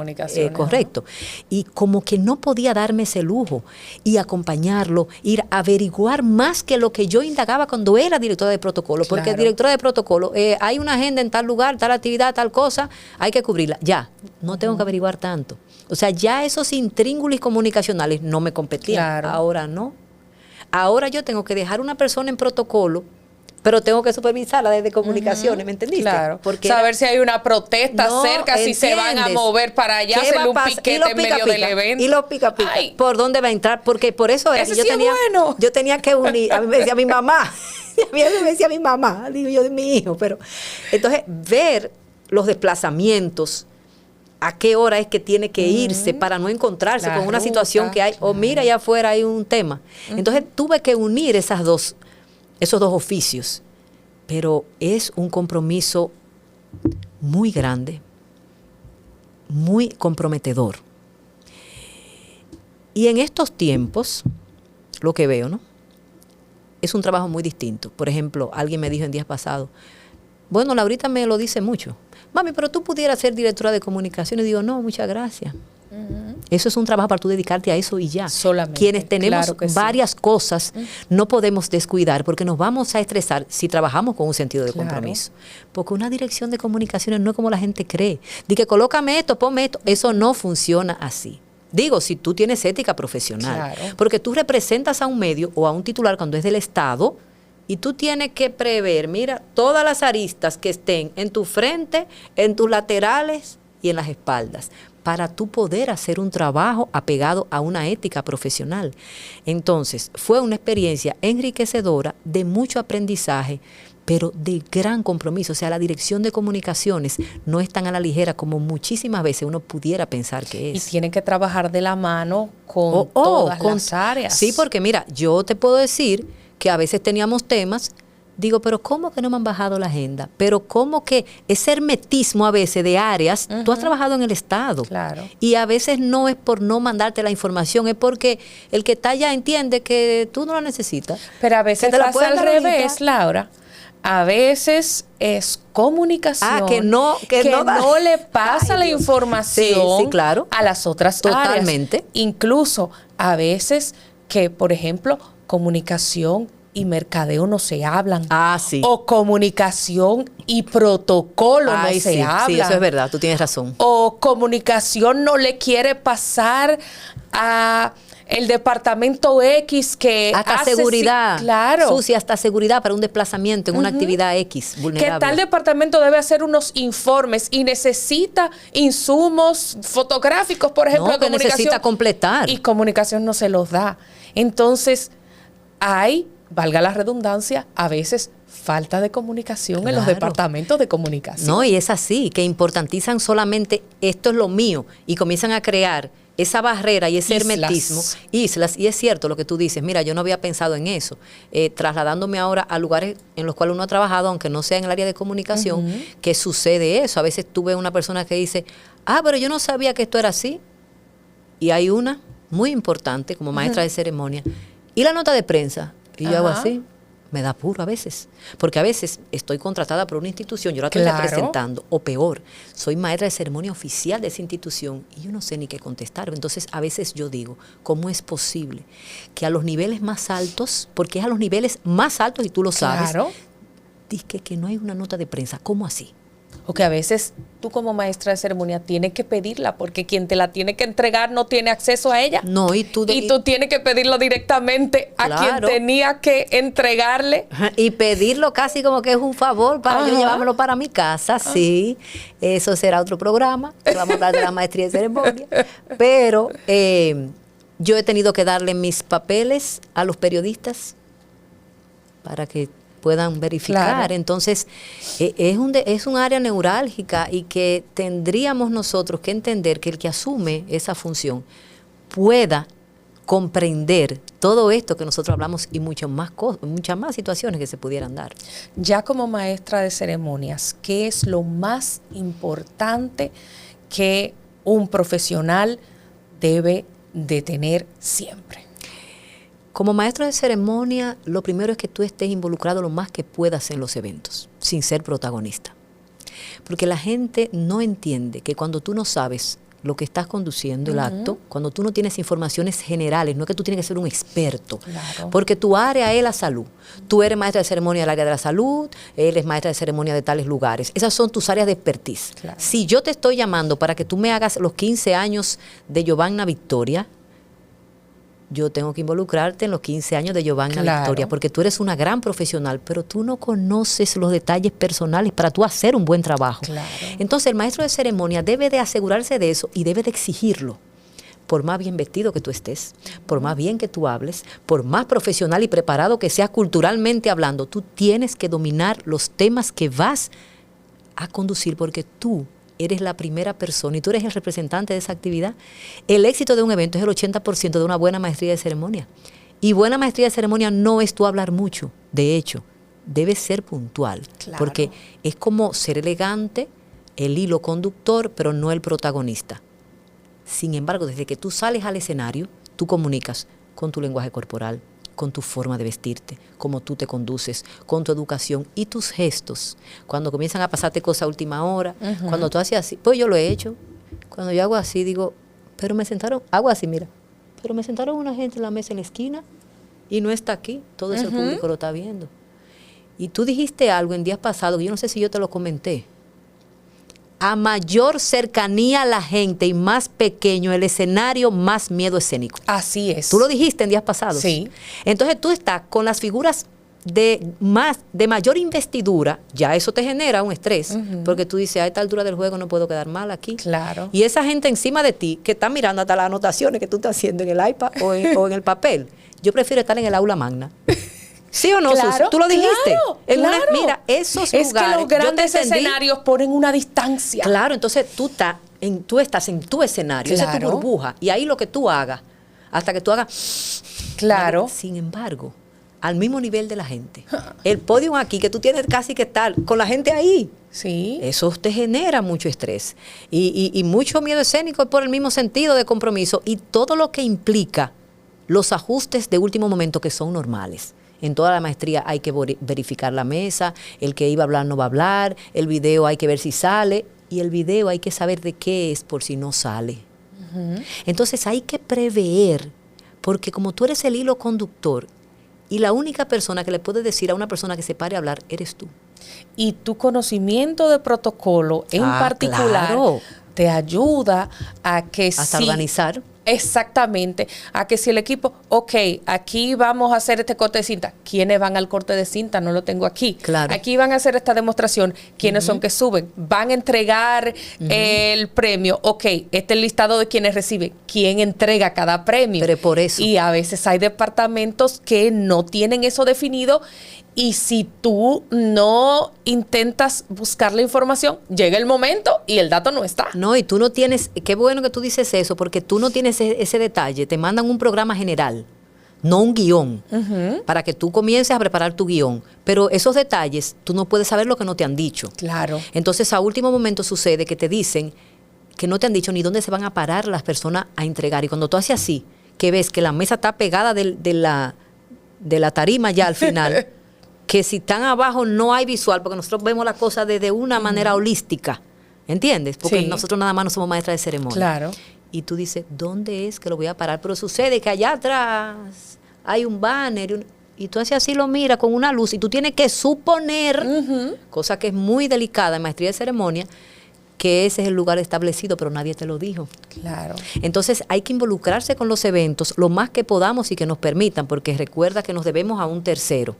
correcto. Y como que no podía darme ese lujo y acompañarlo, ir a averiguar más que lo que yo indagaba cuando era directora de protocolo, porque directora de protocolo, hay una agenda en tal lugar, tal actividad, tal cosa, hay que cubrirla. Ya, no tengo que averiguar tanto. O sea, ya esos intríngulis comunicacionales no me competían. Ahora no. Ahora yo tengo que dejar una persona en protocolo, pero tengo que supervisarla desde comunicaciones, ¿me entendiste? Claro. Porque saber si hay una protesta cerca, si se van a mover para allá, hacerle un piquete en medio del evento. Y los pica. ¿Por dónde va a entrar? Porque por eso era que yo tenía que unir, a mí me decía mi mamá, a mí me decía mi mamá, digo yo de mi hijo, pero entonces ver los desplazamientos, a qué hora es que tiene que irse para no encontrarse con una situación que hay, o mira, allá afuera hay un tema. Entonces tuve que unir esos dos oficios, pero es un compromiso muy grande, muy comprometedor. Y en estos tiempos, lo que veo, ¿no? Es un trabajo muy distinto. Por ejemplo, alguien me dijo en días pasados, bueno, Laurita me lo dice mucho, mami, pero tú pudieras ser directora de comunicaciones. Digo, no, muchas gracias. Eso es un trabajo para tú dedicarte a eso y ya. Solamente. Quienes tenemos varias cosas, no podemos descuidar porque nos vamos a estresar si trabajamos con un sentido de compromiso. Porque una dirección de comunicaciones no es como la gente cree. Di que colócame esto, ponme esto. Eso no funciona así. Digo, si tú tienes ética profesional. Porque tú representas a un medio o a un titular cuando es del Estado, y tú tienes que prever, mira, todas las aristas que estén en tu frente, en tus laterales y en las espaldas, para tú poder hacer un trabajo apegado a una ética profesional. Entonces, fue una experiencia enriquecedora, de mucho aprendizaje, pero de gran compromiso. O sea, la dirección de comunicaciones no es tan a la ligera como muchísimas veces uno pudiera pensar que es. Y tienen que trabajar de la mano con todas las áreas. Sí, porque mira, yo te puedo decir que a veces teníamos temas, digo, pero ¿cómo que no me han bajado la agenda? Pero ¿cómo que ese hermetismo a veces de áreas? Tú has trabajado en el Estado. Claro. Y a veces no es por no mandarte la información, es porque el que está allá entiende que tú no la necesitas. Pero a veces pasa al revés, Laura. A veces es comunicación que no le pasa la información a las otras áreas. Totalmente. Incluso a veces que, por ejemplo, comunicación y mercadeo no se hablan. Ah, sí. O comunicación y protocolo Ay, no se sí, hablan. sí, eso es verdad, tú tienes razón. O comunicación no le quiere pasar a el departamento X que Hasta hace seguridad. claro. Susi, hasta seguridad para un desplazamiento en una actividad X vulnerable. Que tal departamento debe hacer unos informes y necesita insumos fotográficos, por ejemplo, No, de que comunicación. necesita completar. Y comunicación no se los da. Entonces, hay, valga la redundancia, a veces falta de comunicación en los Claro. departamentos de comunicación. No, y es así, que importantizan solamente esto es lo mío y comienzan a crear esa barrera y ese Islas. hermetismo, islas, y es cierto lo que tú dices, mira, yo no había pensado en eso, trasladándome ahora a lugares en los cuales uno ha trabajado, aunque no sea en el área de comunicación, que sucede eso, a veces tuve una persona que dice, pero yo no sabía que esto era así, y hay una muy importante como maestra de ceremonia, y la nota de prensa, y yo hago Ajá. así, me da apuro a veces, porque a veces estoy contratada por una institución, yo la estoy Claro. representando, o peor, soy maestra de ceremonia oficial de esa institución y yo no sé ni qué contestar. Entonces, a veces yo digo, ¿cómo es posible que a los niveles más altos, porque es a los niveles más altos y tú lo sabes, Claro. dizque que no hay una nota de prensa? ¿Cómo así? O que a veces tú como maestra de ceremonia tienes que pedirla porque quien te la tiene que entregar no tiene acceso a ella. No, y tú tienes que pedirlo directamente a quien Claro. tenía que entregarle. y pedirlo casi como que es un favor para yo Ajá. llevármelo para mi casa, sí. Eso será otro programa, que vamos a hablar de la maestría de ceremonia. Pero yo he tenido que darle mis papeles a los periodistas para que puedan verificar. Claro. Entonces, es un área neurálgica y que tendríamos nosotros que entender que el que asume esa función pueda comprender todo esto que nosotros hablamos y muchas más situaciones que se pudieran dar. Ya como maestra de ceremonias, ¿qué es lo más importante que un profesional debe de tener siempre? Como maestro de ceremonia, lo primero es que tú estés involucrado lo más que puedas en los eventos, sin ser protagonista. Porque la gente no entiende que cuando tú no sabes lo que estás conduciendo el acto, cuando tú no tienes informaciones generales, no es que tú tienes que ser un experto, Claro. porque tu área es la salud. Tú eres maestra de ceremonia del área de la salud, él es maestra de ceremonia de tales lugares. Esas son tus áreas de expertise. Claro. Si yo te estoy llamando para que tú me hagas los 15 años de Giovanna Victoria, yo tengo que involucrarte en los 15 años de Giovanna Claro. Victoria, porque tú eres una gran profesional, pero tú no conoces los detalles personales para tú hacer un buen trabajo. Claro. Entonces el maestro de ceremonia debe de asegurarse de eso y debe de exigirlo. Por más bien vestido que tú estés, por más bien que tú hables, por más profesional y preparado que seas culturalmente hablando, tú tienes que dominar los temas que vas a conducir, porque tú eres la primera persona y tú eres el representante de esa actividad. El éxito de un evento es el 80% de una buena maestría de ceremonia. Y buena maestría de ceremonia no es tú hablar mucho. De hecho, debes ser puntual. Claro. Porque es como ser elegante, el hilo conductor, pero no el protagonista. Sin embargo, desde que tú sales al escenario, tú comunicas con tu lenguaje corporal, con tu forma de vestirte, cómo tú te conduces, con tu educación y tus gestos. Cuando comienzan a pasarte cosas a última hora, cuando tú haces así, pues yo lo he hecho. Cuando yo hago así, digo, pero me sentaron, hago así, mira, pero me sentaron una gente en la mesa en la esquina y no está aquí, todo ese público lo está viendo. Y tú dijiste algo en días pasados, que yo no sé si yo te lo comenté. A mayor cercanía a la gente y más pequeño el escenario, más miedo escénico. Así es. Tú lo dijiste en días pasados. Sí. Entonces tú estás con las figuras de mayor investidura, ya eso te genera un estrés, porque tú dices, a esta altura del juego no puedo quedar mal aquí. Claro. Y esa gente encima de ti, que está mirando hasta las anotaciones que tú estás haciendo en el iPad o en el papel, yo prefiero estar en el aula magna. ¿Sí o no, Claro, Susi? Tú lo dijiste. claro, claro. Mira, esos Es lugares. que los yo te grandes entendí. escenarios ponen una distancia. Claro, entonces tú estás en tu escenario, esa es tu Claro. burbuja. Y ahí lo que tú hagas, hasta que tú hagas. Claro. Sin embargo, al mismo nivel de la gente. El podio aquí, que tú tienes casi que estar con la gente ahí. Sí. Eso te genera mucho estrés y mucho miedo escénico por el mismo sentido de compromiso y todo lo que implica los ajustes de último momento que son normales. En toda la maestría hay que verificar la mesa, el que iba a hablar no va a hablar, el video hay que ver si sale y el video hay que saber de qué es por si no sale. Entonces hay que prever, porque como tú eres el hilo conductor, Y la única persona que le puede decir a una persona que se pare a hablar eres tú. Y tu conocimiento de protocolo en particular claro, te ayuda a que hasta organizar. Exactamente, a que si el equipo, ok, aquí vamos a hacer este corte de cinta, ¿quiénes van al corte de cinta? No lo tengo aquí. Claro. Aquí van a hacer esta demostración, ¿quiénes son que suben? Van a entregar el premio, ok, este es el listado de quienes reciben, ¿quién entrega cada premio? Pero por eso. Y a veces hay departamentos que no tienen eso definido. Y si tú no intentas buscar la información, llega el momento y el dato no está. No, y tú no tienes, qué bueno que tú dices eso, porque tú no tienes ese detalle. Te mandan un programa general, no un guión, para que tú comiences a preparar tu guión. Pero esos detalles, tú no puedes saber lo que no te han dicho. Claro. Entonces, a último momento sucede que te dicen que no te han dicho ni dónde se van a parar las personas a entregar. Y cuando tú haces así, que ves que la mesa está pegada de la tarima ya al final, que si están abajo no hay visual, porque nosotros vemos las cosas desde una manera holística, ¿entiendes? Porque nosotros nada más no somos maestras de ceremonia. Claro. Y tú dices, ¿dónde es que lo voy a parar? Pero sucede que allá atrás hay un banner y tú haces así, lo miras con una luz y tú tienes que suponer, cosa que es muy delicada en maestría de ceremonia, que ese es el lugar establecido, pero nadie te lo dijo. Claro. Entonces hay que involucrarse con los eventos lo más que podamos y que nos permitan, porque recuerda que nos debemos a un tercero.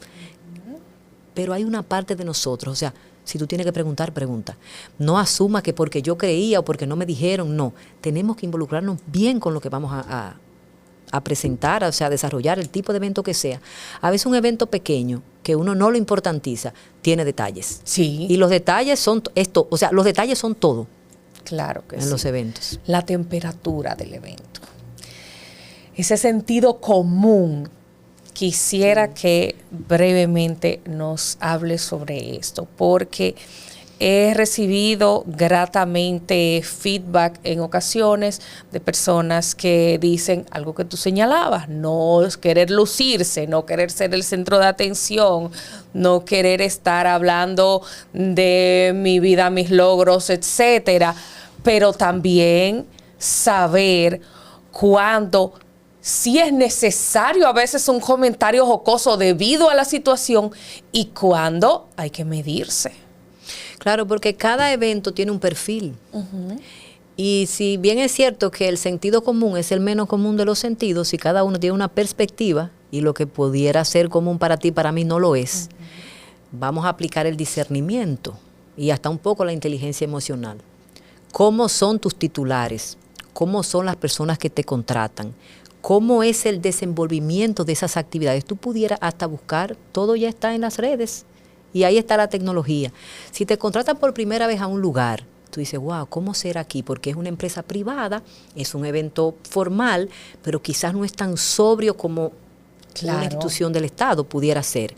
Pero hay una parte de nosotros, o sea, si tú tienes que preguntar, pregunta. No asuma que porque yo creía o porque no me dijeron, no. Tenemos que involucrarnos bien con lo que vamos a presentar, o sea, desarrollar el tipo de evento que sea. A veces un evento pequeño, que uno no lo importantiza, tiene detalles. Sí. Y los detalles son esto, o sea, los detalles son todo. Claro que en los eventos. La temperatura del evento. Ese sentido común. Quisiera que brevemente nos hable sobre esto, porque he recibido gratamente feedback en ocasiones de personas que dicen algo que tú señalabas, no querer lucirse, no querer ser el centro de atención, no querer estar hablando de mi vida, mis logros, etcétera, pero también saber cuándo si es necesario a veces un comentario jocoso debido a la situación y cuándo hay que medirse. Claro, porque cada evento tiene un perfil. Y si bien es cierto que el sentido común es el menos común de los sentidos, y cada uno tiene una perspectiva y lo que pudiera ser común para ti, para mí no lo es, vamos a aplicar el discernimiento y hasta un poco la inteligencia emocional. ¿Cómo son tus titulares? ¿Cómo son las personas que te contratan? ¿Cómo es el desenvolvimiento de esas actividades? Tú pudieras hasta buscar, todo ya está en las redes y ahí está la tecnología. Si te contratan por primera vez a un lugar, tú dices, wow, ¿cómo será aquí? Porque es una empresa privada, es un evento formal, pero quizás no es tan sobrio como una institución del Estado pudiera ser.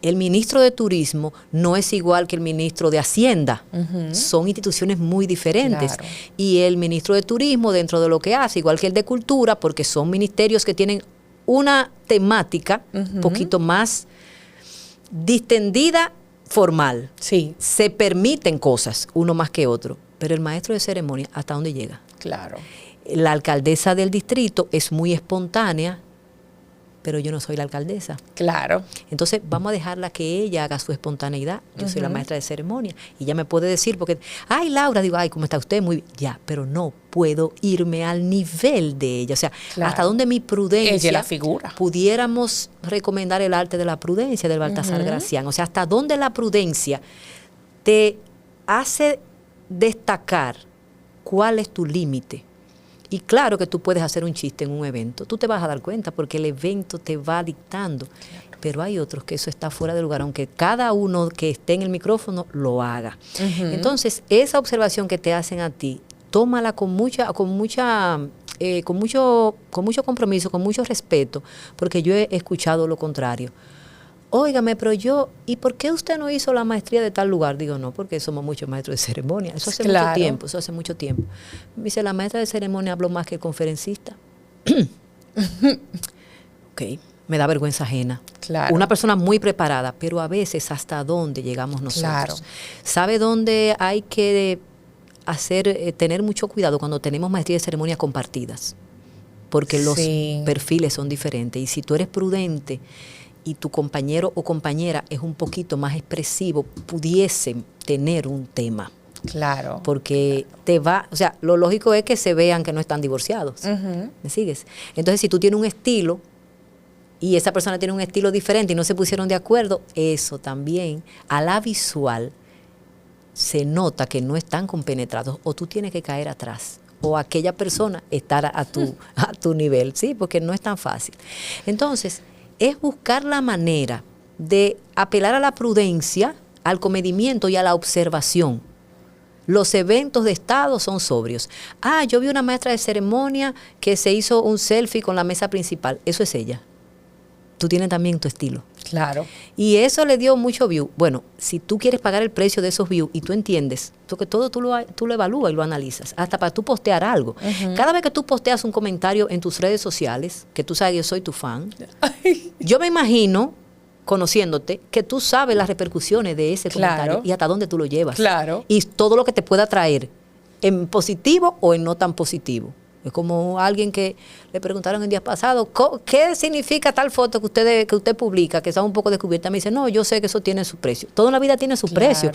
El ministro de Turismo no es igual que el ministro de Hacienda. Son instituciones muy diferentes. Claro. Y el ministro de Turismo, dentro de lo que hace, igual que el de Cultura, porque son ministerios que tienen una temática un poquito más distendida, formal. Sí. Se permiten cosas, uno más que otro. Pero el maestro de ceremonia, ¿hasta dónde llega? Claro. La alcaldesa del distrito es muy espontánea, pero yo no soy la alcaldesa. Claro. Entonces vamos a dejarla que ella haga su espontaneidad. Yo soy la maestra de ceremonia y ella me puede decir, porque, ay, Laura, digo, ay, ¿cómo está usted? Muy bien. Ya, pero no puedo irme al nivel de ella. O sea, hasta donde mi prudencia, ella la figura. Pudiéramos recomendar el arte de la prudencia del Baltasar Gracián. O sea, hasta donde la prudencia te hace destacar cuál es tu límite. Y claro que tú puedes hacer un chiste en un evento, tú te vas a dar cuenta porque el evento te va dictando, pero hay otros que eso está fuera de lugar, aunque cada uno que esté en el micrófono lo haga. Entonces, esa observación que te hacen a ti, tómala con mucho compromiso, con mucho respeto, porque yo he escuchado lo contrario. Óigame, pero ¿y por qué usted no hizo la maestría de tal lugar? Digo, no, porque somos muchos maestros de ceremonia. Eso hace mucho tiempo, Me dice, la maestra de ceremonia habló más que el conferencista. Ok, me da vergüenza ajena. Claro. Una persona muy preparada, pero a veces hasta dónde llegamos nosotros. Claro. ¿Sabe dónde hay que tener mucho cuidado cuando tenemos maestría de ceremonia compartidas? Porque los perfiles son diferentes. Y si tú eres prudente y tu compañero o compañera es un poquito más expresivo, pudiesen tener un tema. Claro. Porque o sea, lo lógico es que se vean que no están divorciados. ¿Me sigues? Entonces, si tú tienes un estilo y esa persona tiene un estilo diferente y no se pusieron de acuerdo, eso también a la visual se nota que no están compenetrados, o tú tienes que caer atrás, o aquella persona estar a tu nivel, ¿sí? Porque no es tan fácil. Entonces, es buscar la manera de apelar a la prudencia, al comedimiento y a la observación. Los eventos de Estado son sobrios. Yo vi una maestra de ceremonia que se hizo un selfie con la mesa principal. Eso es ella. Tú tienes también tu estilo. Claro. Y eso le dio mucho view. Bueno, si tú quieres pagar el precio de esos views y tú entiendes, porque todo tú lo evalúas y lo analizas, hasta para tú postear algo. Cada vez que tú posteas un comentario en tus redes sociales, que tú sabes que yo soy tu fan, yo me imagino, conociéndote, que tú sabes las repercusiones de ese comentario y hasta dónde tú lo llevas. Claro. Y todo lo que te pueda traer, en positivo o en no tan positivo. Es como alguien que le preguntaron el día pasado, ¿qué significa tal foto que usted publica, que está un poco descubierta? Me dice, no, yo sé que eso tiene su precio. Toda la vida tiene su precio.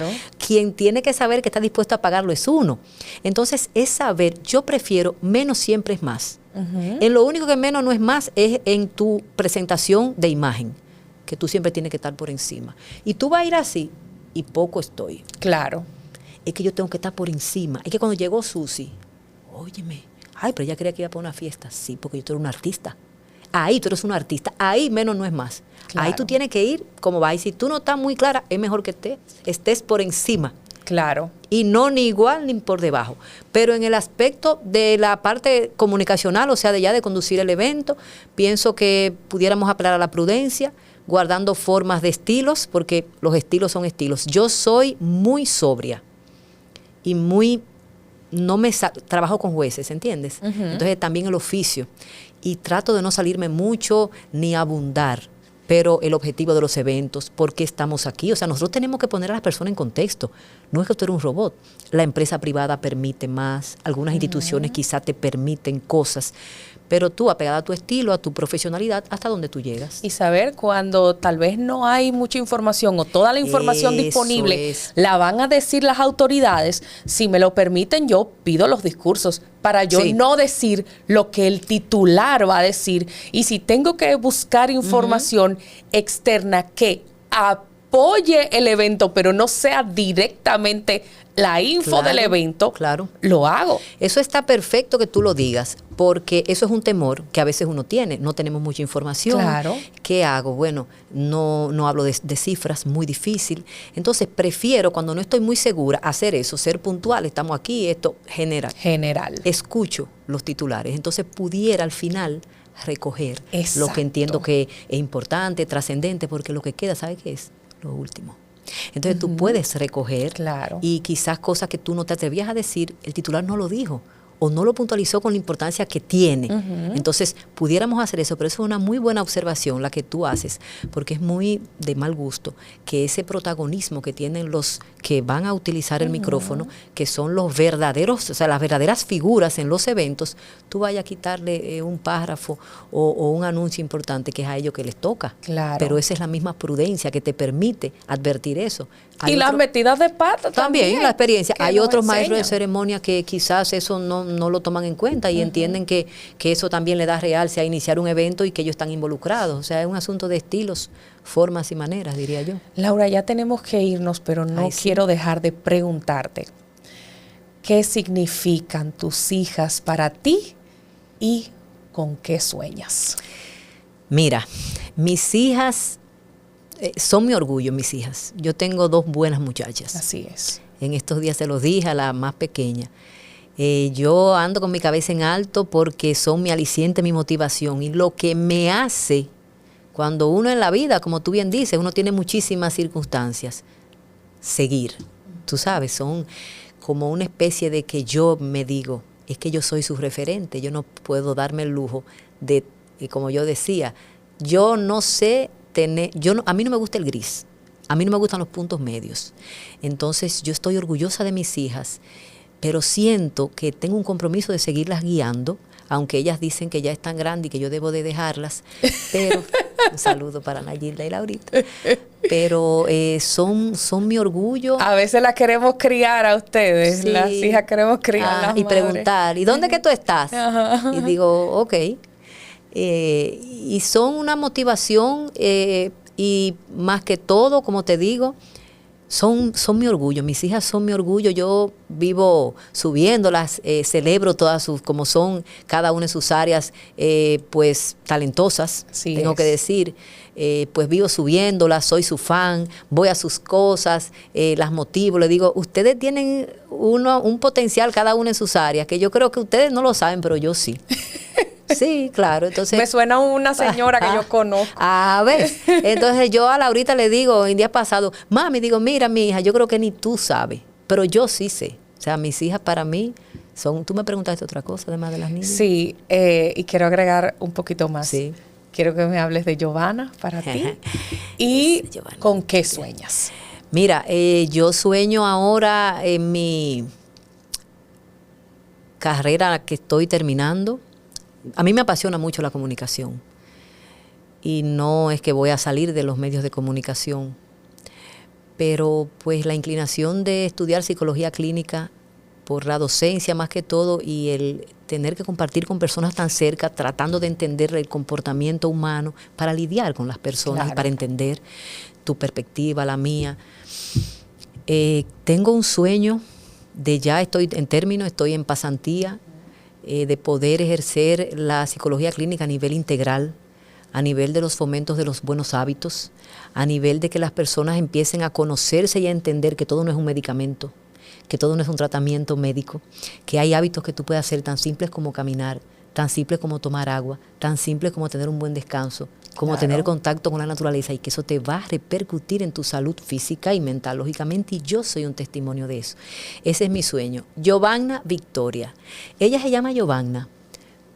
Quien tiene que saber que está dispuesto a pagarlo es uno. Entonces, es saber, yo prefiero, menos siempre es más. En lo único que menos no es más es en tu presentación de imagen, que tú siempre tienes que estar por encima. Y tú vas a ir así, y poco estoy. Claro. Es que yo tengo que estar por encima. Es que cuando llegó Susi, óyeme, pero ella quería que iba para una fiesta. Sí, porque tú eres una artista. Ahí tú eres una artista. Ahí menos no es más. Claro. Ahí tú tienes que ir como va. Y si tú no estás muy clara, es mejor que estés por encima. Claro. Y no ni igual ni por debajo. Pero en el aspecto de la parte comunicacional, o sea, de conducir el evento, pienso que pudiéramos apelar a la prudencia, guardando formas de estilos, porque los estilos son estilos. Yo soy muy sobria y muy... trabajo con jueces, ¿entiendes? Entonces también el oficio. Y trato de no salirme mucho ni abundar, pero el objetivo de los eventos, ¿por qué estamos aquí? O sea, nosotros tenemos que poner a las personas en contexto. No es que tú eres un robot. La empresa privada permite más, algunas instituciones quizás te permiten cosas, pero tú, apegada a tu estilo, a tu profesionalidad, hasta donde tú llegas. Y saber cuando tal vez no hay mucha información o toda la información disponible, la van a decir las autoridades. Si me lo permiten, yo pido los discursos para yo no decir lo que el titular va a decir. Y si tengo que buscar información externa que apoye el evento, pero no sea directamente la info del evento, lo hago. Eso está perfecto que tú lo digas, porque eso es un temor que a veces uno tiene. No tenemos mucha información. Claro. ¿Qué hago? Bueno, no hablo de cifras, muy difícil. Entonces, prefiero, cuando no estoy muy segura, hacer eso, ser puntual. Estamos aquí, esto general. Escucho los titulares. Entonces, pudiera al final recoger lo que entiendo que es importante, trascendente, porque lo que queda, ¿sabe qué es? Lo último. Entonces tú puedes recoger y quizás cosas que tú no te atrevías a decir, el titular no lo dijo o no lo puntualizó con la importancia que tiene. Entonces pudiéramos hacer eso, pero eso es una muy buena observación la que tú haces, porque es muy de mal gusto que ese protagonismo que tienen los que van a utilizar el micrófono, que son los verdaderos, o sea, las verdaderas figuras en los eventos, tú vayas a quitarle un párrafo o un anuncio importante que es a ellos que les toca. Claro. Pero esa es la misma prudencia que te permite advertir eso. Y las metidas de pata también. La experiencia. Hay otros maestros de ceremonia que quizás eso no lo toman en cuenta y entienden que eso también le da realce a iniciar un evento y que ellos están involucrados. O sea, es un asunto de estilos, formas y maneras, diría yo. Laura, ya tenemos que irnos, pero no quiero dejar de preguntarte, ¿qué significan tus hijas para ti y con qué sueñas? Mira, mis hijas son mi orgullo, mis hijas. Yo tengo 2 buenas muchachas. Así es. En estos días se los dije a la más pequeña. Yo ando con mi cabeza en alto porque son mi aliciente, mi motivación. Y lo que me hace, cuando uno en la vida, como tú bien dices, uno tiene muchísimas circunstancias, seguir. Tú sabes, son como una especie de que yo me digo, es que yo soy su referente. Yo no puedo darme el lujo de, como yo decía, yo no sé tener, a mí no me gusta el gris. A mí no me gustan los puntos medios. Entonces, yo estoy orgullosa de mis hijas, pero siento que tengo un compromiso de seguirlas guiando, aunque ellas dicen que ya están grandes y que yo debo de dejarlas, pero Un saludo para Nayilda y Laurita. Pero son mi orgullo. A veces las queremos criar a ustedes, Sí. las hijas queremos criar las Y madres. preguntar, ¿y dónde que tú estás? Ajá. Y digo, ok. Y son una motivación y más que todo, como te digo, son mi orgullo. Mis hijas son mi orgullo. Yo vivo subiéndolas, celebro todas sus, como son cada una en sus áreas, pues talentosas, Así tengo es. que decir. Pues vivo subiéndolas, soy su fan, voy a sus cosas, las motivo, le digo, ustedes tienen un potencial cada una en sus áreas, que yo creo que ustedes no lo saben, pero yo sí. Sí, claro. Entonces, Me suena una señora que yo conozco. a ver, entonces yo a Laurita le digo, el día pasado, mami, digo, mira, mi hija, yo creo que ni tú sabes, pero yo sí sé. O sea, mis hijas para mí son, tú me preguntaste otra cosa además de las niñas. Sí, y quiero agregar un poquito más. Sí. Quiero que me hables de Giovanna para ti. Y Giovanna. ¿con qué sueñas? Mira, yo sueño ahora en mi carrera que estoy terminando. A mí me apasiona mucho la comunicación y no es que voy a salir de los medios de comunicación, pero pues la inclinación de estudiar psicología clínica por la docencia más que todo y el tener que compartir con personas tan cerca, tratando de entender el comportamiento humano para lidiar con las personas, Claro. para entender tu perspectiva, la mía. Tengo un sueño de ya estoy en término, estoy en pasantía, de poder ejercer la psicología clínica a nivel integral, a nivel de los fomentos de los buenos hábitos, a nivel de que las personas empiecen a conocerse y a entender que todo no es un medicamento, que todo no es un tratamiento médico, que hay hábitos que tú puedes hacer tan simples como caminar, tan simples como tomar agua, tan simples como tener un buen descanso, como Claro. tener contacto con la naturaleza y que eso te va a repercutir en tu salud física y mental, lógicamente, y yo soy un testimonio de eso. Ese es mi sueño. Giovanna Victoria. Ella se llama Giovanna,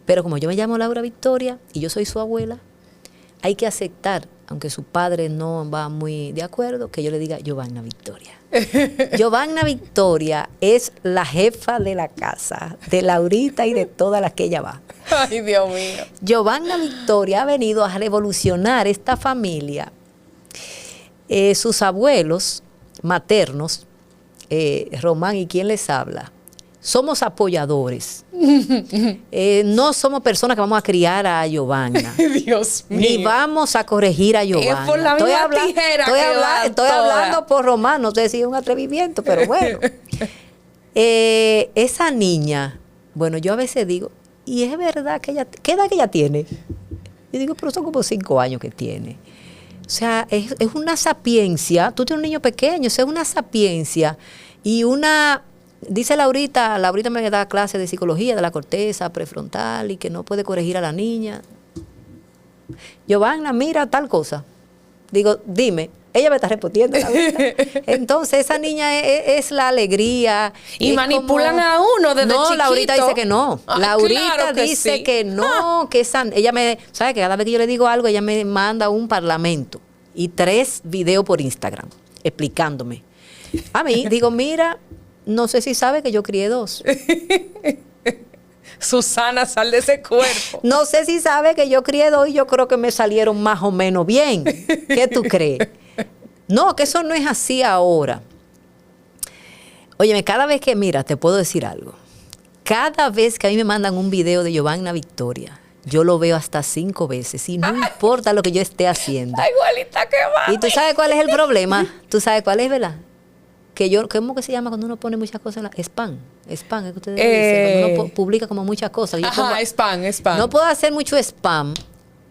pero como yo me llamo Laura Victoria y yo soy su abuela, hay que aceptar, aunque su padre no va muy de acuerdo, que yo le diga Giovanna Victoria. Giovanna Victoria es la jefa de la casa, de Laurita y de todas las que ella va. Ay, Dios mío. Giovanna Victoria ha venido a revolucionar esta familia. Sus abuelos maternos, Román y quien les habla, somos apoyadores. No somos personas que vamos a criar a Giovanna. Dios mío. Ni vamos a corregir a Giovanna. Es por la misma tijera que van estoy todas. hablando por Román, no sé si es un atrevimiento, pero bueno. Esa niña, bueno, yo a veces digo, y es verdad que ella, ¿qué edad que ella tiene? Yo digo, pero son como 5 años que tiene. O sea, es una sapiencia. Tú tienes un niño pequeño, o sea, es una sapiencia y una... Dice Laurita me da clase de psicología de la corteza prefrontal y que no puede corregir a la niña. Giovanna, mira tal cosa. Digo, dime. Ella me está respondiendo. Entonces, esa niña es la alegría. Y es manipulan como... a uno desde No, chiquito. Laurita dice que no. Ay, Laurita claro que dice sí. que no, que esa... Ella me... ¿Sabe que cada vez que yo le digo algo, ella me manda un parlamento y 3 videos por Instagram explicándome. A mí, digo, mira... No sé si sabe que yo crié 2. Susana, sal de ese cuerpo. No sé si sabe que yo crié 2 y yo creo que me salieron más o menos bien. ¿Qué tú crees? No, que eso no es así ahora. Óyeme, cada vez que, mira, te puedo decir algo. Cada vez que a mí me mandan un video de Giovanna Victoria, yo lo veo hasta 5 veces y no importa lo que yo esté haciendo. Ay, igualita que va. ¿Y tú sabes cuál es el problema? ¿Tú sabes cuál es, verdad? Que yo, ¿cómo que se llama cuando uno pone muchas cosas? Spam. Spam, es que ustedes dicen. Cuando uno publica como muchas cosas. Yo Ajá, pongo- spam. No puedo hacer mucho spam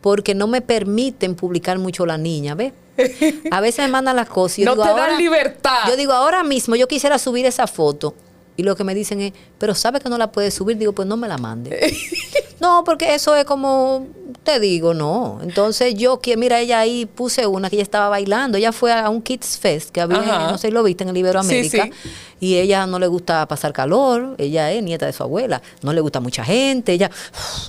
porque no me permiten publicar mucho la niña, ¿ves? A veces me mandan las cosas y yo No digo, te dan ahora, libertad. Yo digo, ahora mismo yo quisiera subir esa foto. Y lo que me dicen es, pero ¿sabes que no la puedes subir? Digo, pues no me la mande. No, porque eso es como, te digo, no. Entonces yo, que mira, ella ahí puse una que ella estaba bailando. Ella fue a un Kids Fest que había, Ajá. no sé si lo viste, en el Iberoamérica. Sí, sí. Y ella no le gusta pasar calor. Ella es nieta de su abuela. No le gusta mucha gente. Ella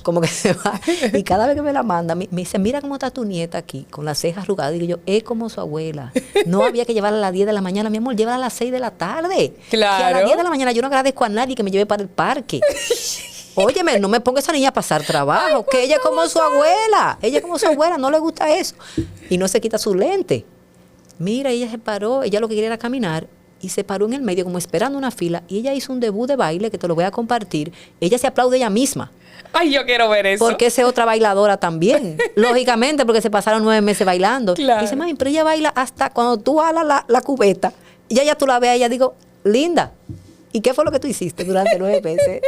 como que se va. Y cada vez que me la manda, me dice, mira cómo está tu nieta aquí, con las cejas arrugadas. Digo yo, es como su abuela. No había que llevarla a las 10 de la mañana, mi amor, llévala a las 6 de la tarde. Claro. Que a las 10 de la mañana yo no agradezco a nadie que me lleve para el parque. Óyeme, no me ponga esa niña a pasar trabajo, ay, que ella es como su abuela. Ella es como su abuela, no le gusta eso. Y no se quita su lente. Mira, ella se paró, ella lo que quería era caminar y se paró en el medio como esperando una fila y ella hizo un debut de baile que te lo voy a compartir. Ella se aplaude ella misma. Ay, yo quiero ver eso. Porque es otra bailadora también. Lógicamente, porque se pasaron 9 meses bailando. Claro. Y dice, mami, pero ella baila hasta cuando tú alas la cubeta. Y ya tú la ves, ella digo, linda. ¿Y qué fue lo que tú hiciste durante 9 meses?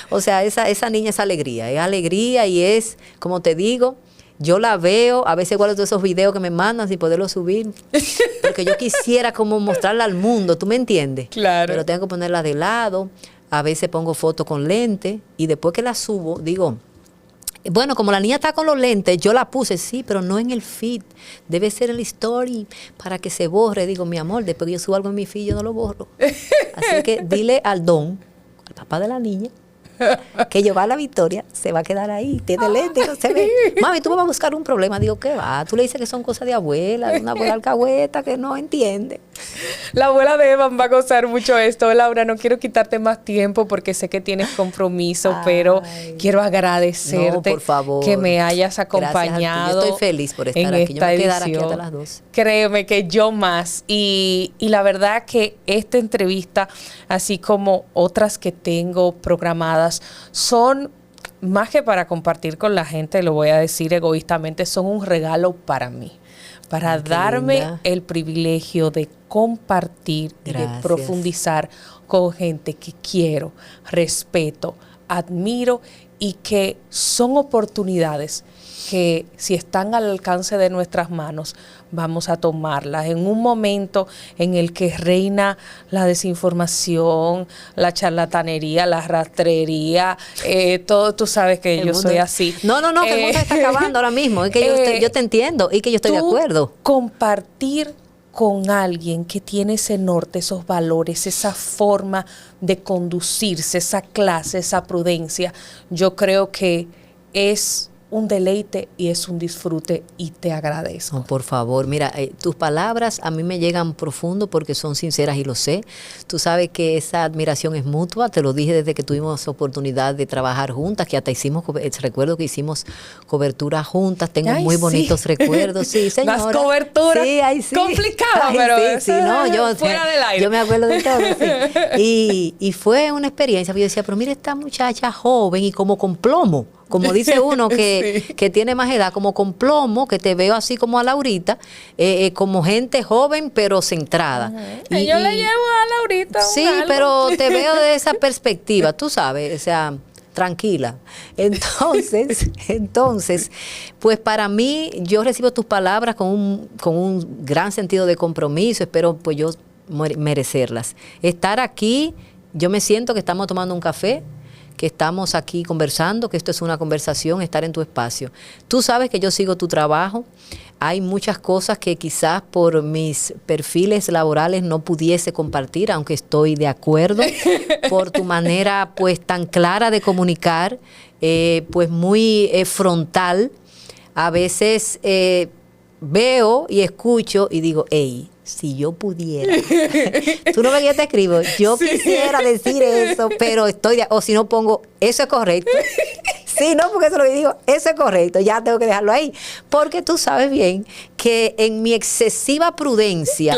O sea, esa niña es alegría y es, como te digo, yo la veo, a veces guardo todos esos videos que me mandan sin poderlos subir, porque yo quisiera como mostrarla al mundo, ¿tú me entiendes? Claro. Pero tengo que ponerla de lado, a veces pongo fotos con lentes y después que la subo, digo, bueno, como la niña está con los lentes, yo la puse, sí, pero no en el feed, debe ser en la story para que se borre. Digo, mi amor, después que yo subo algo en mi feed, yo no lo borro. Así que dile al don, al papá de la niña, que llevar la Victoria se va a quedar ahí, tiene lente, no se ve. Mami, tú me vas a buscar un problema. Digo, ¿qué va? Tú le dices que son cosas de abuela, de una abuela alcahueta que no entiende. La abuela de Evan va a gozar mucho esto. Laura, no quiero quitarte más tiempo porque sé que tienes compromiso, pero quiero agradecerte, no, por favor, que me hayas acompañado. Yo estoy feliz por estar aquí. Yo me voy a quedar aquí hasta las 12. Créeme que yo más. Y la verdad que esta entrevista, así como otras que tengo programadas, son más que para compartir con la gente, lo voy a decir egoístamente, son un regalo para mí, para darme linda. El privilegio de compartir y de profundizar con gente que quiero, respeto, admiro y que son oportunidades que si están al alcance de nuestras manos, vamos a tomarlas. En un momento en el que reina la desinformación, la charlatanería, la rastrería, todo, tú sabes que yo soy así. No, que el mundo está acabando ahora mismo. Es que yo te entiendo y que yo estoy de acuerdo. Compartir con alguien que tiene ese norte, esos valores, esa forma de conducirse, esa clase, esa prudencia, yo creo que es un deleite y es un disfrute y te agradezco. No, por favor, mira, tus palabras a mí me llegan profundo porque son sinceras y lo sé. Tú sabes que esa admiración es mutua, te lo dije desde que tuvimos oportunidad de trabajar juntas, que hasta recuerdo que hicimos cobertura juntas, tengo muy bonitos recuerdos. Sí, señora. Las coberturas sí. Complicadas, pero sí, no, yo fuera del aire. Yo me acuerdo de todo, sí. Y fue una experiencia, yo decía, pero mira esta muchacha joven y como con plomo. Como dice uno que tiene más edad, como con plomo, que te veo así como a Laurita, como gente joven pero centrada. Yo le llevo a Laurita sí, pero te veo de esa perspectiva, tú sabes, o sea, tranquila. Entonces, pues para mí, yo recibo tus palabras con un gran sentido de compromiso, espero pues yo merecerlas. Estar aquí, yo me siento que estamos tomando un café, que estamos aquí conversando, que esto es una conversación, estar en tu espacio. Tú sabes que yo sigo tu trabajo. Hay muchas cosas que quizás por mis perfiles laborales no pudiese compartir, aunque estoy de acuerdo por tu manera pues tan clara de comunicar, pues muy frontal. A veces veo y escucho y digo, hey, si yo pudiera. Tú no ves que yo te escribo. Yo quisiera decir eso, pero o si no pongo, eso es correcto. Sí, no, porque eso es lo que digo, eso es correcto, ya tengo que dejarlo ahí. Porque tú sabes bien que en mi excesiva prudencia,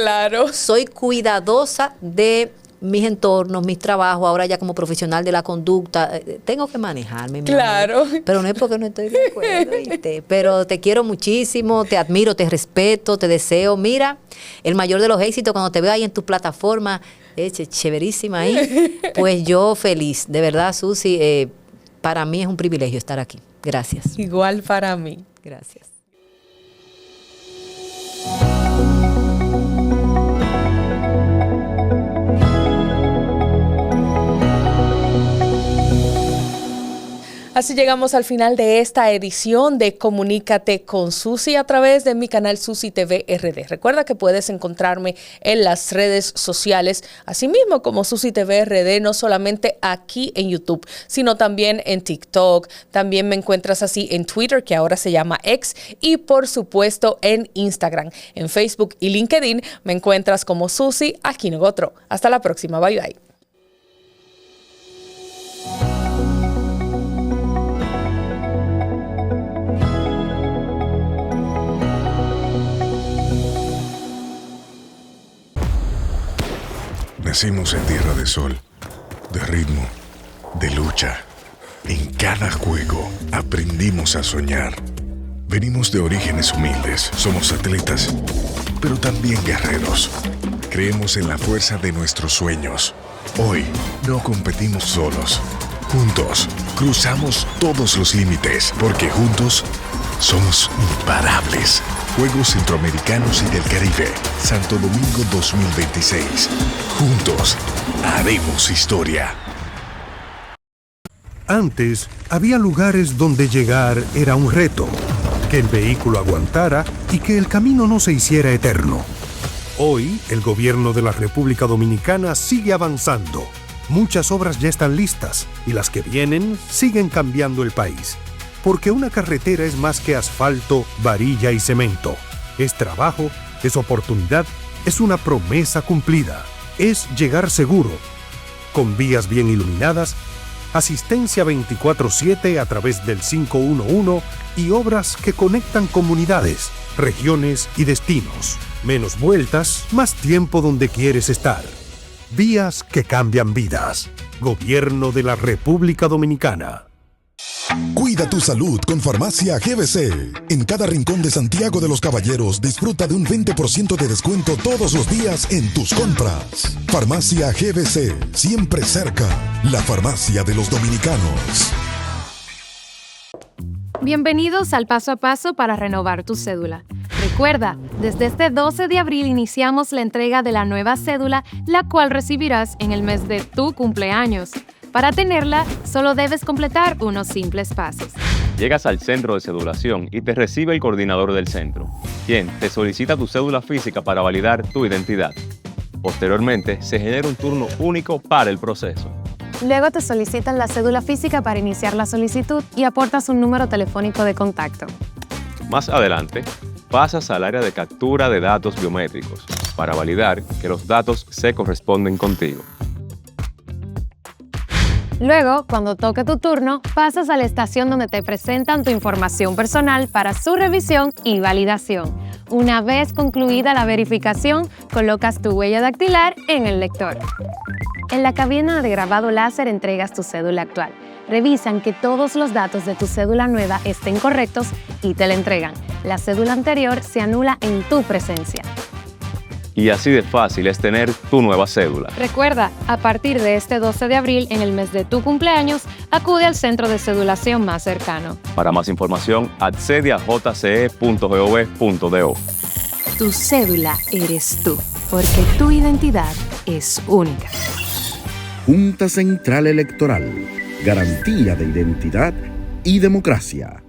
soy cuidadosa de mis entornos, mis trabajos, ahora ya como profesional de la conducta, tengo que manejarme. Claro. Pero no es porque no estoy de acuerdo, ¿viste? Pero te quiero muchísimo, te admiro, te respeto, te deseo. Mira, el mayor de los éxitos cuando te veo ahí en tu plataforma, chéverísima ahí, pues yo feliz. De verdad, Susi, para mí es un privilegio estar aquí. Gracias. Igual para mí. Gracias. Así llegamos al final de esta edición de Comunícate con Susi a través de mi canal Susi TV RD. Recuerda que puedes encontrarme en las redes sociales, así mismo como Susi TV RD, no solamente aquí en YouTube, sino también en TikTok. También me encuentras así en Twitter, que ahora se llama X, y por supuesto en Instagram. En Facebook y LinkedIn me encuentras como Susi Aquino Gotro. Hasta la próxima. Bye, bye. Nacimos en tierra de sol, de ritmo, de lucha. En cada juego aprendimos a soñar. Venimos de orígenes humildes, somos atletas, pero también guerreros. Creemos en la fuerza de nuestros sueños. Hoy no competimos solos. Juntos cruzamos todos los límites, porque juntos somos imparables. Juegos Centroamericanos y del Caribe, Santo Domingo 2026. Juntos haremos historia. Antes, había lugares donde llegar era un reto, que el vehículo aguantara y que el camino no se hiciera eterno. Hoy, el gobierno de la República Dominicana sigue avanzando. Muchas obras ya están listas y las que vienen siguen cambiando el país. Porque una carretera es más que asfalto, varilla y cemento. Es trabajo, es oportunidad, es una promesa cumplida. Es llegar seguro, con vías bien iluminadas, asistencia 24/7 a través del 511 y obras que conectan comunidades, regiones y destinos. Menos vueltas, más tiempo donde quieres estar. Vías que cambian vidas. Gobierno de la República Dominicana. Cuida tu salud con Farmacia GBC. En cada rincón de Santiago de los Caballeros disfruta de un 20% de descuento todos los días en tus compras. Farmacia GBC, siempre cerca. La farmacia de los dominicanos. Bienvenidos al paso a paso para renovar tu cédula. Recuerda, desde este 12 de abril iniciamos la entrega de la nueva cédula, la cual recibirás en el mes de tu cumpleaños. Para tenerla, solo debes completar unos simples pasos. Llegas al centro de cedulación y te recibe el coordinador del centro, quien te solicita tu cédula física para validar tu identidad. Posteriormente, se genera un turno único para el proceso. Luego te solicitan la cédula física para iniciar la solicitud y aportas un número telefónico de contacto. Más adelante, pasas al área de captura de datos biométricos para validar que los datos se corresponden contigo. Luego, cuando toque tu turno, pasas a la estación donde te presentan tu información personal para su revisión y validación. Una vez concluida la verificación, colocas tu huella dactilar en el lector. En la cabina de grabado láser entregas tu cédula actual. Revisan que todos los datos de tu cédula nueva estén correctos y te la entregan. La cédula anterior se anula en tu presencia. Y así de fácil es tener tu nueva cédula. Recuerda, a partir de este 12 de abril, en el mes de tu cumpleaños, acude al centro de cedulación más cercano. Para más información, accede a jce.gov.do. Tu cédula eres tú, porque tu identidad es única. Junta Central Electoral. Garantía de identidad y democracia.